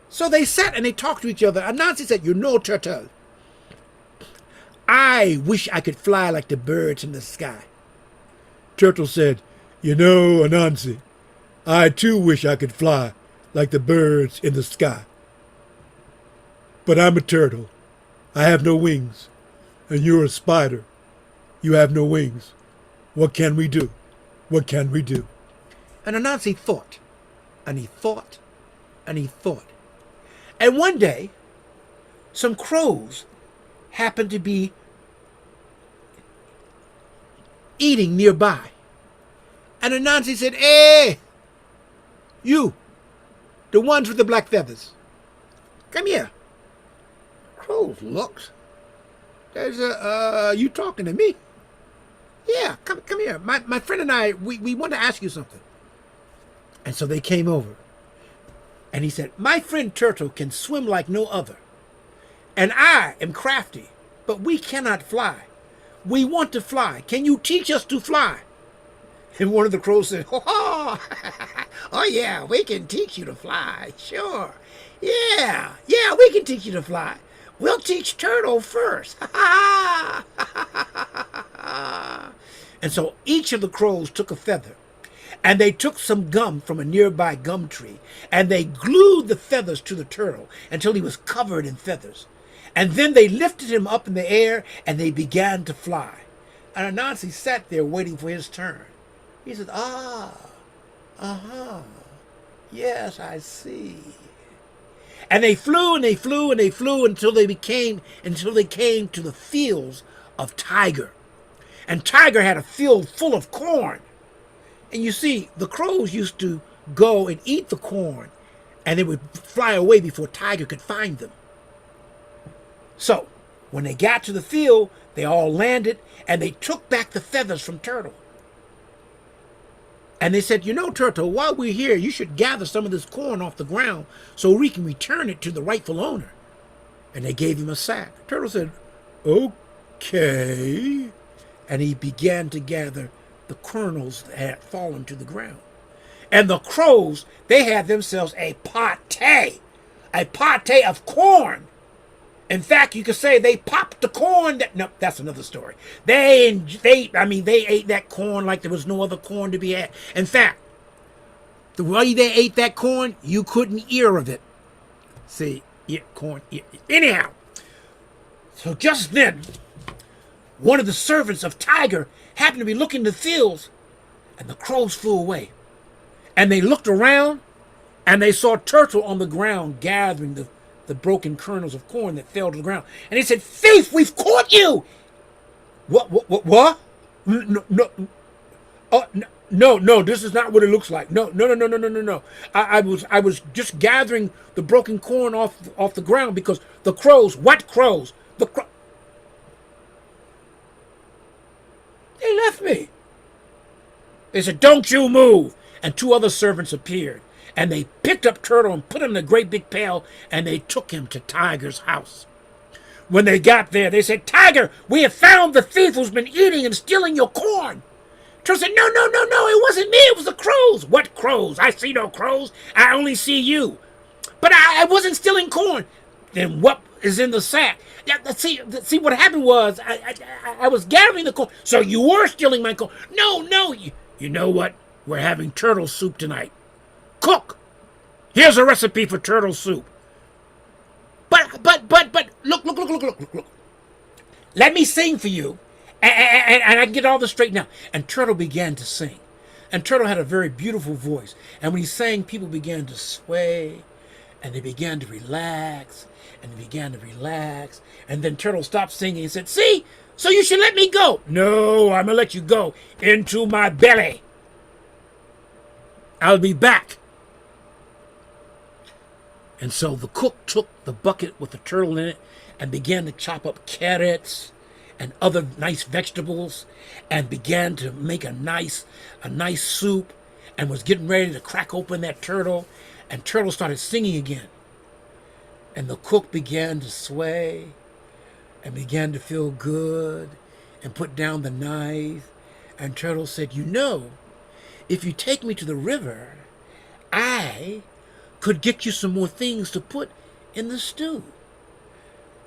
[SPEAKER 2] So they sat and they talked to each other. Anansi said, "You know, Turtle, I wish I could fly like the birds in the sky." Turtle said, "You know, Anansi, I too wish I could fly like the birds in the sky. But I'm a turtle. I have no wings. And you're a spider. You have no wings. What can we do? What can we do?" And Anansi thought, and he thought, and he thought. And one day, some crows happened to be eating nearby. And Anansi said, "Hey, you, the ones with the black feathers, come here." Crows looked. There's you talking to me? Yeah, come here. My friend and I, we want to ask you something. And so they came over. And he said, "My friend Turtle can swim like no other. And I am crafty, but we cannot fly. We want to fly. Can you teach us to fly?" And one of the crows said, "Oh, oh yeah, we can teach you to fly. Sure. Yeah, we can teach you to fly. We'll teach Turtle first." And so each of the crows took a feather, and they took some gum from a nearby gum tree, and they glued the feathers to the turtle until he was covered in feathers. And then they lifted him up in the air, and they began to fly. And Anansi sat there waiting for his turn. He said, yes, I see. And they flew and they flew and they flew until they came to the fields of Tiger. And Tiger had a field full of corn. And you see, the crows used to go and eat the corn, and they would fly away before Tiger could find them. So, when they got to the field, they all landed, and they took back the feathers from Turtle. And they said, "You know, Turtle, while we're here, you should gather some of this corn off the ground so we can return it to the rightful owner." And they gave him a sack. Turtle said, "Okay." And he began to gather the kernels that had fallen to the ground. And the crows, they had themselves a pate of corn. In fact, you could say they popped the corn. No, that's another story. They ate that corn like there was no other corn to be had. In fact, the way they ate that corn, you couldn't ear of it. See, corn. Anyhow, so just then, one of the servants of Tiger happened to be looking in the fields, and the crows flew away. And they looked around, and they saw Turtle on the ground gathering the broken kernels of corn that fell to the ground. And he said, "Thief, we've caught you!" What? No, no. Oh, no, this is not what it looks like. No. I was just gathering the broken corn off the ground because the crows, what crows? They left me. They said, "Don't you move." And two other servants appeared, and they picked up Turtle and put him in a great big pail, and they took him to Tiger's house. When they got there, they said, "Tiger, we have found the thief who's been eating and stealing your corn." Turtle said, No, it wasn't me, it was the crows." "What crows? I see no crows. I only see you." "But I wasn't stealing corn." "Then what is in the sack?" "Yeah, see what happened was I was gathering the corn." "So you were stealing my corn?" No. You know what? We're having turtle soup tonight. Cook, here's a recipe for turtle soup. But look. Let me sing for you. And I can get all this straight now. And Turtle began to sing. And Turtle had a very beautiful voice. And when he sang, people began to sway. And they began to relax. And then Turtle stopped singing and said, "See? So you should let me go." "No, I'm going to let you go into my belly. I'll be back." And so the cook took the bucket with the turtle in it and began to chop up carrots and other nice vegetables and began to make a nice soup and was getting ready to crack open that turtle, and Turtle started singing again. And the cook began to sway and began to feel good and put down the knife, and Turtle said, "You know, if you take me to the river, I could get you some more things to put in the stew."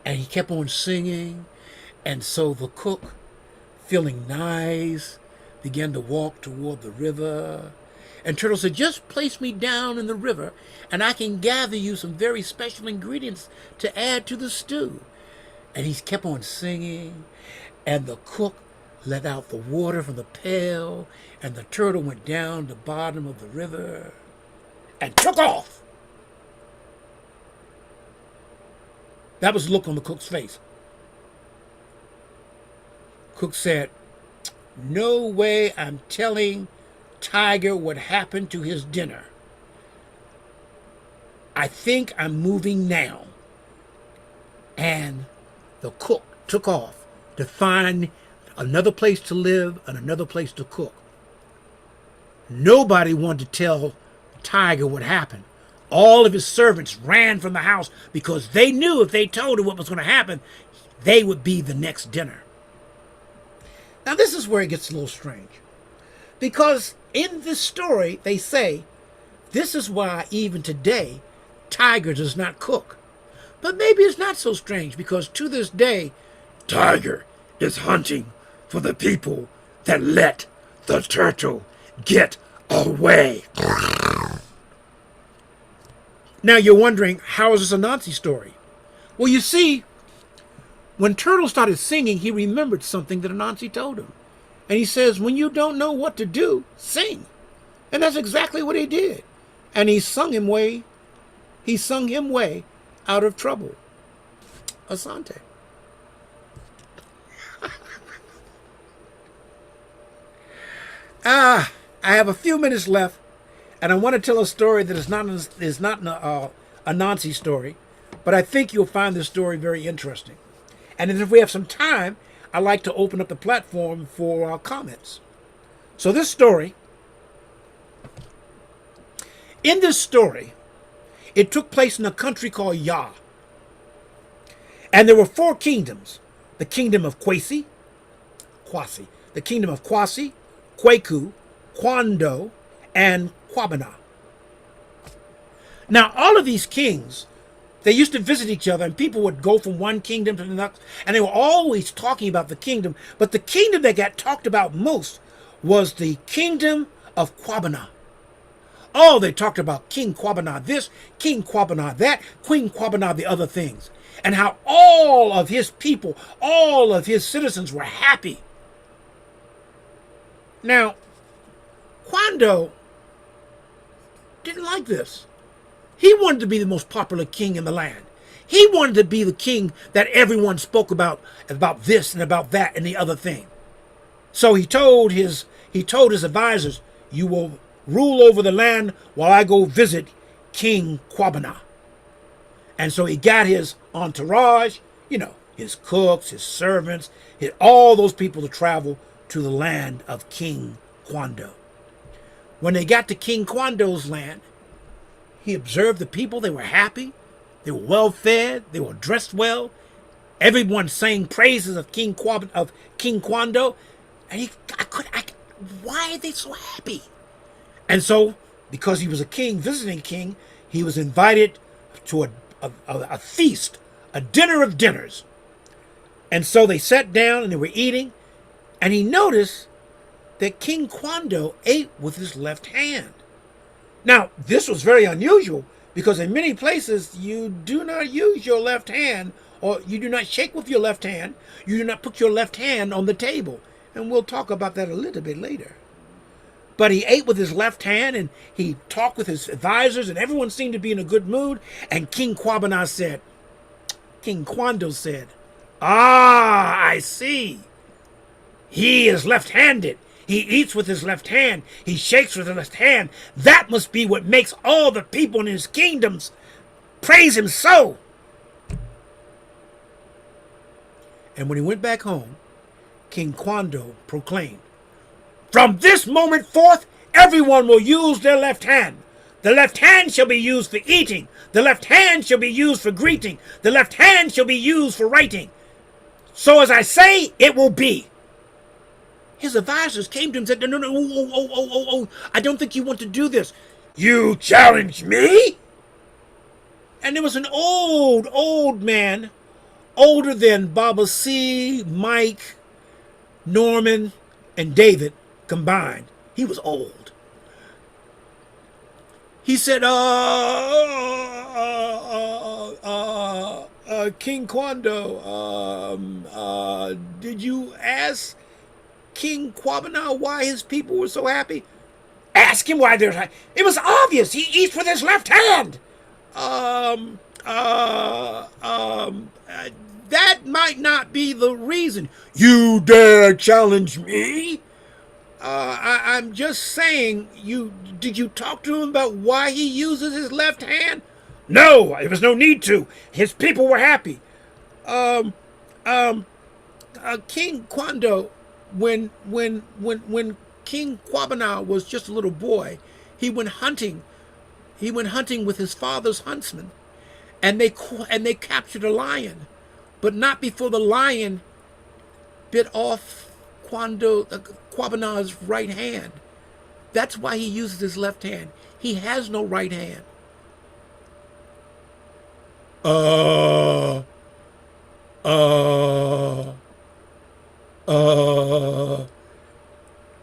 [SPEAKER 2] And he kept on singing. And so the cook, feeling nice, began to walk toward the river. And Turtle said, "Just place me down in the river and I can gather you some very special ingredients to add to the stew." And he kept on singing. And the cook let out the water from the pail, and the turtle went down the bottom of the river and took off. That was the look on the cook's face. Cook said, "No way I'm telling Tiger what happened to his dinner. I think I'm moving now." And the cook took off to find another place to live and another place to cook. Nobody wanted to tell Tiger what happened. All of his servants ran from the house because they knew if they told him what was going to happen, they would be the next dinner. Now, this is where it gets a little strange. Because in this story, they say, this is why even today, Tiger does not cook. But maybe it's not so strange, because to this day, Tiger is hunting for the people that let the turtle get away. Now, you're wondering, how is this a Nazi story? Well, you see, when Turtle started singing, he remembered something that Anansi told him. And he says, when you don't know what to do, sing. And that's exactly what he did. And he sung him way out of trouble. Asante. I have a few minutes left, and I want to tell a story that is not a Nazi story, but I think you'll find this story very interesting. And if we have some time, I'd like to open up the platform for comments. So in this story, it took place in a country called Ya. And there were 4 kingdoms. The kingdom of Kwasi, the kingdom of Kwasi, Kwaku, Kwando, and Kwabena. Now, all of these kings, they used to visit each other, and people would go from one kingdom to the next, and they were always talking about the kingdom. But the kingdom that got talked about most was the kingdom of Kwabena. Oh, they talked about King Kwabena this, King Kwabena that, Queen Kwabena the other things, and how all of his people, all of his citizens were happy. Now, Kwando didn't like this. He wanted to be the most popular king in the land. He wanted to be the king that everyone spoke about this and about that and the other thing. So he told his advisors, "You will rule over the land while I go visit King Quabana." And so he got his entourage, his cooks, his servants, all those people to travel to the land of King Quando. When they got to King Quando's land, he observed the people. They were happy. They were well fed. They were dressed well. Everyone sang praises of King Quando. And why are they so happy? And so, because he was a king, visiting king, he was invited to a feast, a dinner of dinners. And so they sat down and they were eating. And he noticed that King Quando ate with his left hand. Now, this was very unusual because in many places you do not use your left hand, or you do not shake with your left hand. You do not put your left hand on the table. And we'll talk about that a little bit later. But he ate with his left hand and he talked with his advisors and everyone seemed to be in a good mood. And King Quando said, "Ah, I see. He is left-handed. He eats with his left hand. He shakes with his left hand. That must be what makes all the people in his kingdoms praise him so." And when he went back home, King Quando proclaimed, "From this moment forth, everyone will use their left hand. The left hand shall be used for eating. The left hand shall be used for greeting. The left hand shall be used for writing. So as I say, it will be." His advisors came to him and said, "No, oh, I don't think you want to do this." "You challenge me?" And there was an old man, older than Baba C, Mike, Norman, and David combined. He was old. He said, King Quando, did you ask King Quabana why his people were so happy?" "Ask him why they're happy. It was obvious. He eats with his left hand." That might not be the reason." "You dare challenge me?" I'm just saying, did you talk to him about why he uses his left hand?" "No, there was no need to. His people were happy." King Quando, when King Quabana was just a little boy, he went hunting. He went hunting with his father's huntsmen, and they captured a lion, but not before the lion bit off Quabana's right hand. That's why he uses his left hand. He has no right hand.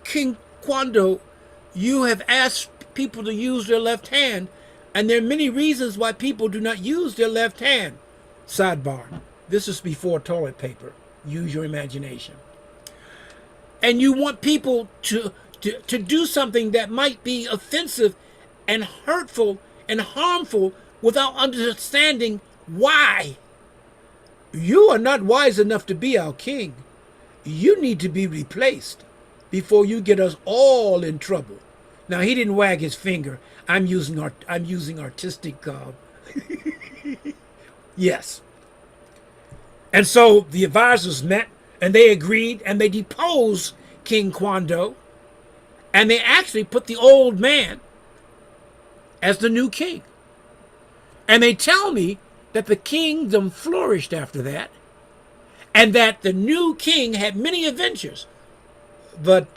[SPEAKER 2] King Quando, you have asked people to use their left hand, and there are many reasons why people do not use their left hand. Sidebar. This is before toilet paper. Use your imagination. And you want people to do something that might be offensive and hurtful and harmful without understanding why. You are not wise enough to be our king. You need to be replaced before you get us all in trouble. Now, he didn't wag his finger. I'm using artistic yes. And so the advisors met and they agreed and they deposed King Quando, and they actually put the old man as the new king. And they tell me that the kingdom flourished after that, and that the new king had many adventures. But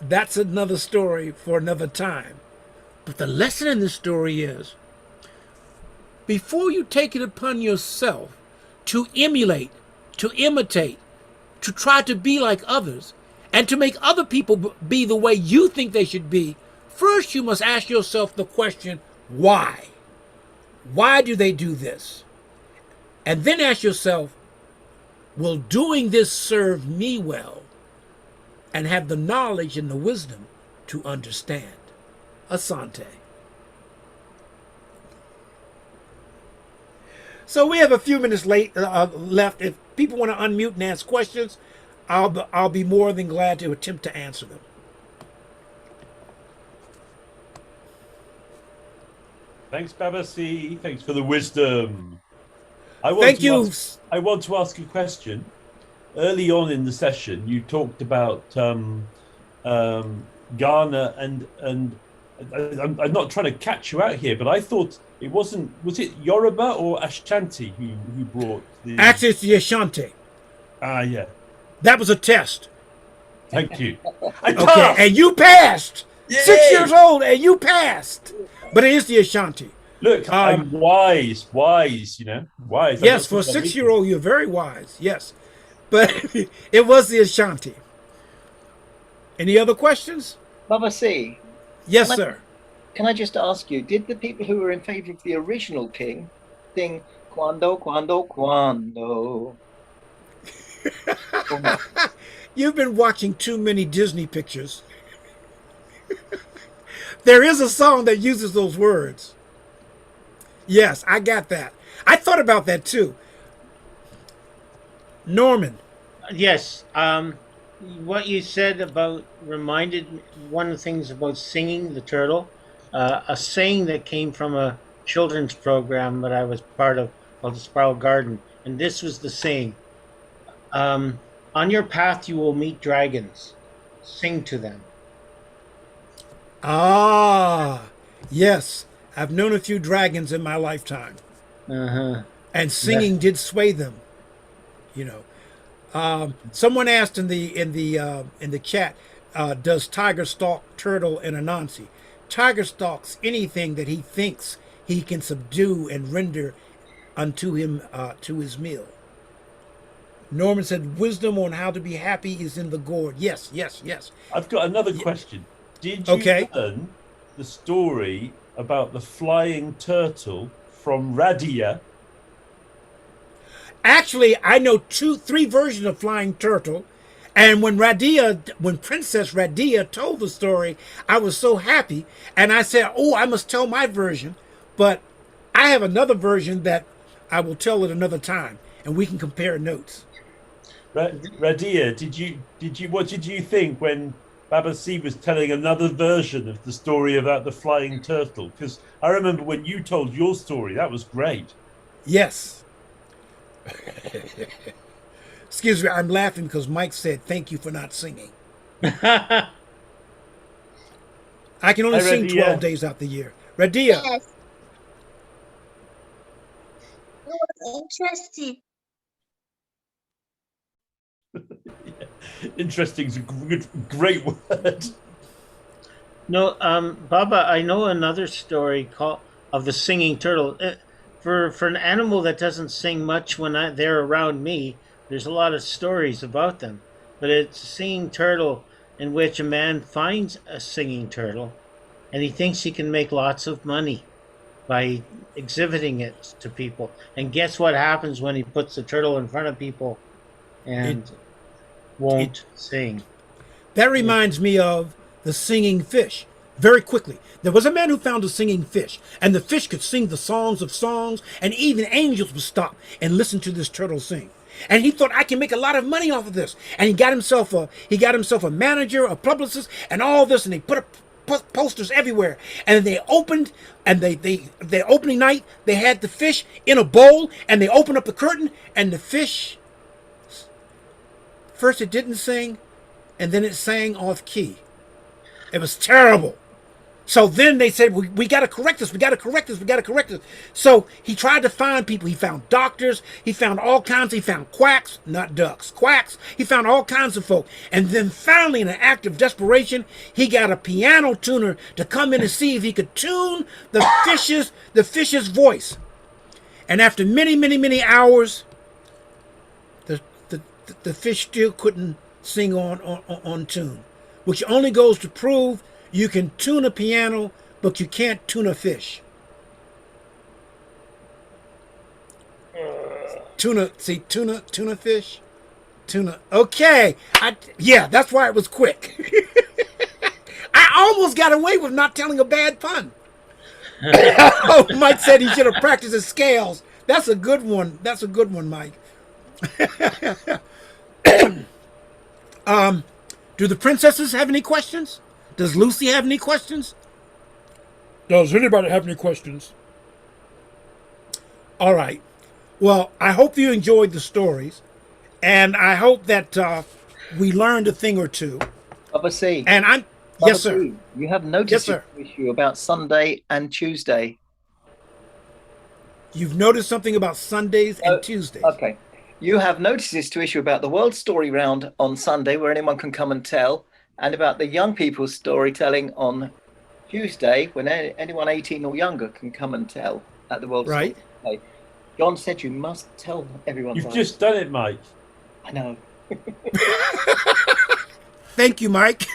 [SPEAKER 2] that's another story for another time. But the lesson in this story is, before you take it upon yourself to emulate, to imitate, to try to be like others, and to make other people be the way you think they should be, first you must ask yourself the question, why? Why do they do this? And then ask yourself, will doing this serve me well? And have the knowledge and the wisdom to understand. Asante. So we have a few minutes left. If people want to unmute and ask questions, I'll be more than glad to attempt to answer them.
[SPEAKER 3] Thanks, Baba C. Thanks for the wisdom. I
[SPEAKER 2] Thank you.
[SPEAKER 3] want to ask a question. Early on in the session, you talked about Ghana, and I'm not trying to catch you out here, but I thought it wasn't. Was it Yoruba or Ashanti who brought the?
[SPEAKER 2] Actually, it's the Ashanti.
[SPEAKER 3] Yeah.
[SPEAKER 2] That was a test.
[SPEAKER 3] Thank you. I
[SPEAKER 2] Okay,
[SPEAKER 3] passed.
[SPEAKER 2] and you passed.
[SPEAKER 3] Yay!
[SPEAKER 2] 6 years old, and you passed. But it is the Ashanti.
[SPEAKER 3] Look, I'm wise. You know, wise.
[SPEAKER 2] Yes, for a 6-year-old, you're very wise. Yes, but it was the Ashanti. Any other questions?
[SPEAKER 7] Baba C,
[SPEAKER 2] Yes, sir.
[SPEAKER 7] can I just ask you, did the people who were in favor of the original king sing Quando, Quando, Quando? Or not?
[SPEAKER 2] You've been watching too many Disney pictures. There is a song that uses those words. Yes, I got that. I thought about that too. Norman.
[SPEAKER 4] Yes. What you said about reminded me one of the things about singing the turtle, a saying that came from a children's program that I was part of called the Spiral Garden, and this was the saying: "On your path you will meet dragons. Sing to them."
[SPEAKER 2] Ah, yes. I've known a few dragons in my lifetime, and singing did sway them. You know, someone asked in the chat, does Tiger stalk Turtle and Anansi? Tiger stalks anything that he thinks he can subdue and render unto him to his meal. Norman said, "Wisdom on how to be happy is in the gourd." Yes, yes, yes.
[SPEAKER 3] I've got another question. Did you learn the story about the flying turtle from Radia?
[SPEAKER 2] Actually, I know 3 versions of Flying Turtle, and when Princess Radia told the story, I was so happy, and I said, "Oh, I must tell my version," but I have another version that I will tell at another time, and we can compare notes.
[SPEAKER 3] Radia, what did you think when Baba C was telling another version of the story about the flying turtle? Because I remember when you told your story, that was great.
[SPEAKER 2] Yes. Excuse me, I'm laughing because Mike said, "Thank you for not singing." I can only sing 12 days out the year. Radia.
[SPEAKER 8] Yes. It was interesting.
[SPEAKER 3] Interesting is a great word.
[SPEAKER 4] No, Baba, I know another story called of the singing turtle. For an animal that doesn't sing much when they're around me, there's a lot of stories about them. But it's a singing turtle in which a man finds a singing turtle, and he thinks he can make lots of money by exhibiting it to people. And guess what happens when he puts the turtle in front of people and won't sing?
[SPEAKER 2] That reminds me of the singing fish. Very quickly, there was a man who found a singing fish, and the fish could sing the songs of songs, and even angels would stop and listen to this turtle sing. And he thought, "I can make a lot of money off of this." And he got himself a manager, a publicist, and all this, and they put up posters everywhere. And they opened, and the opening night, they had the fish in a bowl, and they opened up the curtain, and the fish, first it didn't sing, and then it sang off key. It was terrible. So then they said, we got to correct this. We got to correct this. We got to correct this. So he tried to find people. He found doctors. He found all kinds. He found quacks, not ducks, quacks. He found all kinds of folk. And then finally, in an act of desperation, he got a piano tuner to come in and see if he could tune the fish's voice. And after many, many, many hours, the fish still couldn't sing on tune, which only goes to prove you can tune a piano, but you can't tune a fish. Tuna fish? Tuna. Okay. Yeah, that's why it was quick. I almost got away with not telling a bad pun. Oh, Mike said he should have practiced his scales That's a good one. That's a good one, Mike. Do the princesses have any questions? Does Lucy have any questions? Does anybody have any questions? All right. Well, I hope you enjoyed the stories, and I hope that we learned a thing or two.
[SPEAKER 7] Baba C.
[SPEAKER 2] And I'm
[SPEAKER 7] Baba
[SPEAKER 2] yes, sir.
[SPEAKER 7] C, you have noticed
[SPEAKER 2] Yes, sir.
[SPEAKER 7] an issue about Sunday and Tuesday.
[SPEAKER 2] You've noticed something about Sundays and Tuesdays.
[SPEAKER 7] Okay. You have noticed this to issue about the World Story Round on Sunday, where anyone can come and tell, and about the young people's storytelling on Tuesday, when anyone 18 or younger can come and tell at the World
[SPEAKER 2] Right.
[SPEAKER 7] Story Day. John said you must tell everyone.
[SPEAKER 3] You've just done it, Mike.
[SPEAKER 7] I know.
[SPEAKER 2] Thank you, Mike.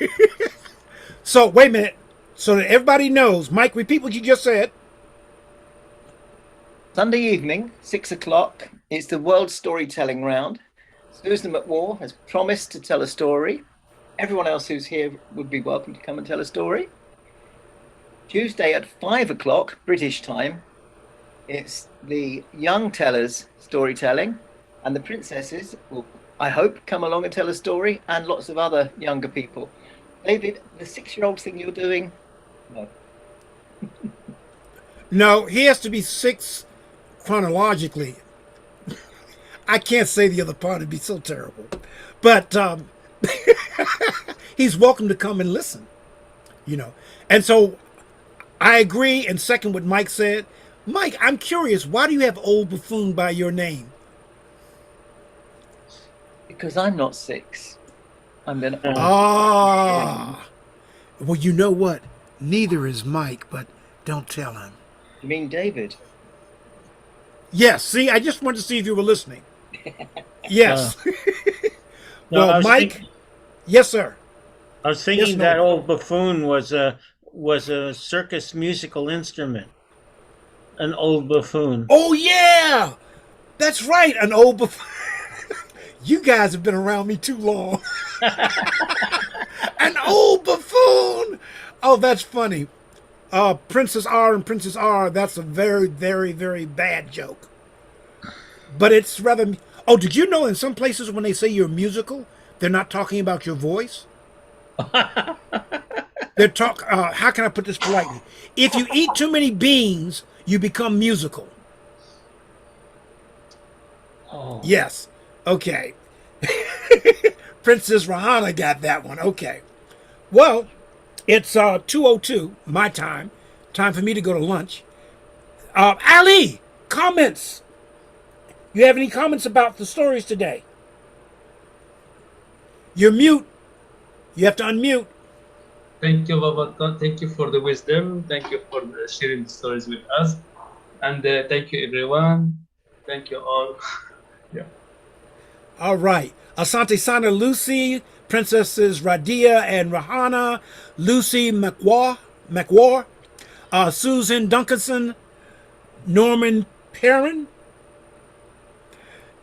[SPEAKER 2] So, wait a minute. So that everybody knows, Mike, repeat what you just said.
[SPEAKER 7] Sunday evening, 6 o'clock, it's the World Storytelling Round. Susan McWar has promised to tell a story. Everyone else who's here would be welcome to come and tell a story. Tuesday at 5 o'clock, British time, it's the young tellers storytelling, and the princesses will, I hope, come along and tell a story, and lots of other younger people. David, the 6-year-old thing you're doing, no.
[SPEAKER 2] No, he has to be 6 chronologically. I can't say the other part, it'd be so terrible. But he's welcome to come and listen, you know. And so I agree and second what Mike said. Mike, I'm curious, why do you have Old Buffoon by your name?
[SPEAKER 7] Because I'm not 6. I'm an
[SPEAKER 2] Ah. Well, you know what? Neither is Mike, but don't tell him.
[SPEAKER 7] You mean David?
[SPEAKER 2] Yes, see, I just wanted to see if you were listening. Yes.
[SPEAKER 4] No, I
[SPEAKER 2] Well,
[SPEAKER 4] was
[SPEAKER 2] Mike,
[SPEAKER 4] think-
[SPEAKER 2] yes, sir.
[SPEAKER 4] I was thinking
[SPEAKER 2] Yes,
[SPEAKER 4] that
[SPEAKER 2] no.
[SPEAKER 4] Old Buffoon was a circus musical instrument. An old buffoon.
[SPEAKER 2] Oh, yeah. That's right, an old buffoon. You guys have been around me too long. An old buffoon. Oh, that's funny. Princess R and Princess R, that's a very, very, very bad joke. But it's rather... Oh, did you know in some places when they say you're musical, they're not talking about your voice? They're how can I put this politely? If you eat too many beans, you become musical.
[SPEAKER 4] Oh.
[SPEAKER 2] Yes. Okay. Princess Rahana got that one. Okay. Well, it's 2:02 my time. Time for me to go to lunch. Ali, comments. You have any comments about the stories today? You're mute. You have to unmute.
[SPEAKER 9] Thank you, Baba. Thank you for the wisdom. Thank you for sharing the stories with us. And thank you, everyone. Thank you all. Yeah.
[SPEAKER 2] All right. Asante Sana Lucy, Princesses Radia and Rahana, Lucy McWar, Susan Duncanson, Norman Perrin,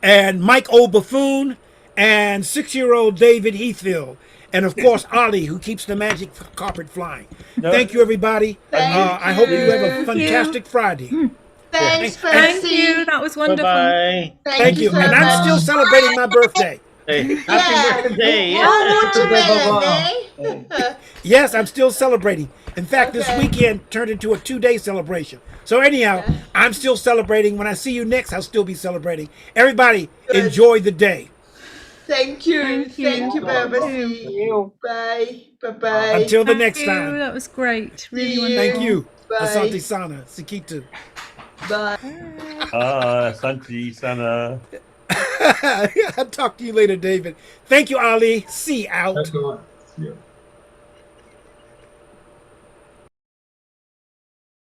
[SPEAKER 2] and Mike O'Buffoon, and 6-year-old David Heathfield. And of course, Ali, who keeps the magic carpet flying.
[SPEAKER 3] No.
[SPEAKER 2] Thank you, everybody. I hope you have a fantastic Friday.
[SPEAKER 5] Thanks,
[SPEAKER 6] Thank
[SPEAKER 5] Betsy.
[SPEAKER 6] you. That was wonderful.
[SPEAKER 4] Bye-bye.
[SPEAKER 2] Thank you.
[SPEAKER 5] so
[SPEAKER 2] And I'm
[SPEAKER 5] much.
[SPEAKER 2] still celebrating my birthday.
[SPEAKER 4] Hey,
[SPEAKER 5] Yeah.
[SPEAKER 4] happy birthday.
[SPEAKER 5] Oh,
[SPEAKER 4] Yeah.
[SPEAKER 5] watermelon, eh?
[SPEAKER 2] Yes, I'm still celebrating. In fact, this
[SPEAKER 5] Okay.
[SPEAKER 2] weekend turned into a 2-day celebration. So anyhow, I'm still celebrating. When I see you next, I'll still be celebrating. Everybody,
[SPEAKER 5] Good.
[SPEAKER 2] enjoy the day.
[SPEAKER 5] Thank you.
[SPEAKER 6] Thank you.
[SPEAKER 5] Thank you, Baba
[SPEAKER 6] Thank
[SPEAKER 5] C. Bye. Bye-bye.
[SPEAKER 2] Until the
[SPEAKER 6] Thank
[SPEAKER 2] next
[SPEAKER 6] you.
[SPEAKER 2] time.
[SPEAKER 6] That was great. Really
[SPEAKER 5] See
[SPEAKER 6] wonderful.
[SPEAKER 2] Thank you.
[SPEAKER 5] Bye.
[SPEAKER 2] Asante Sana. Sikitu.
[SPEAKER 5] Bye.
[SPEAKER 3] Santi Sana.
[SPEAKER 2] I'll talk to you later, David. Thank you, Ali. See out.
[SPEAKER 9] Thank you. Yeah.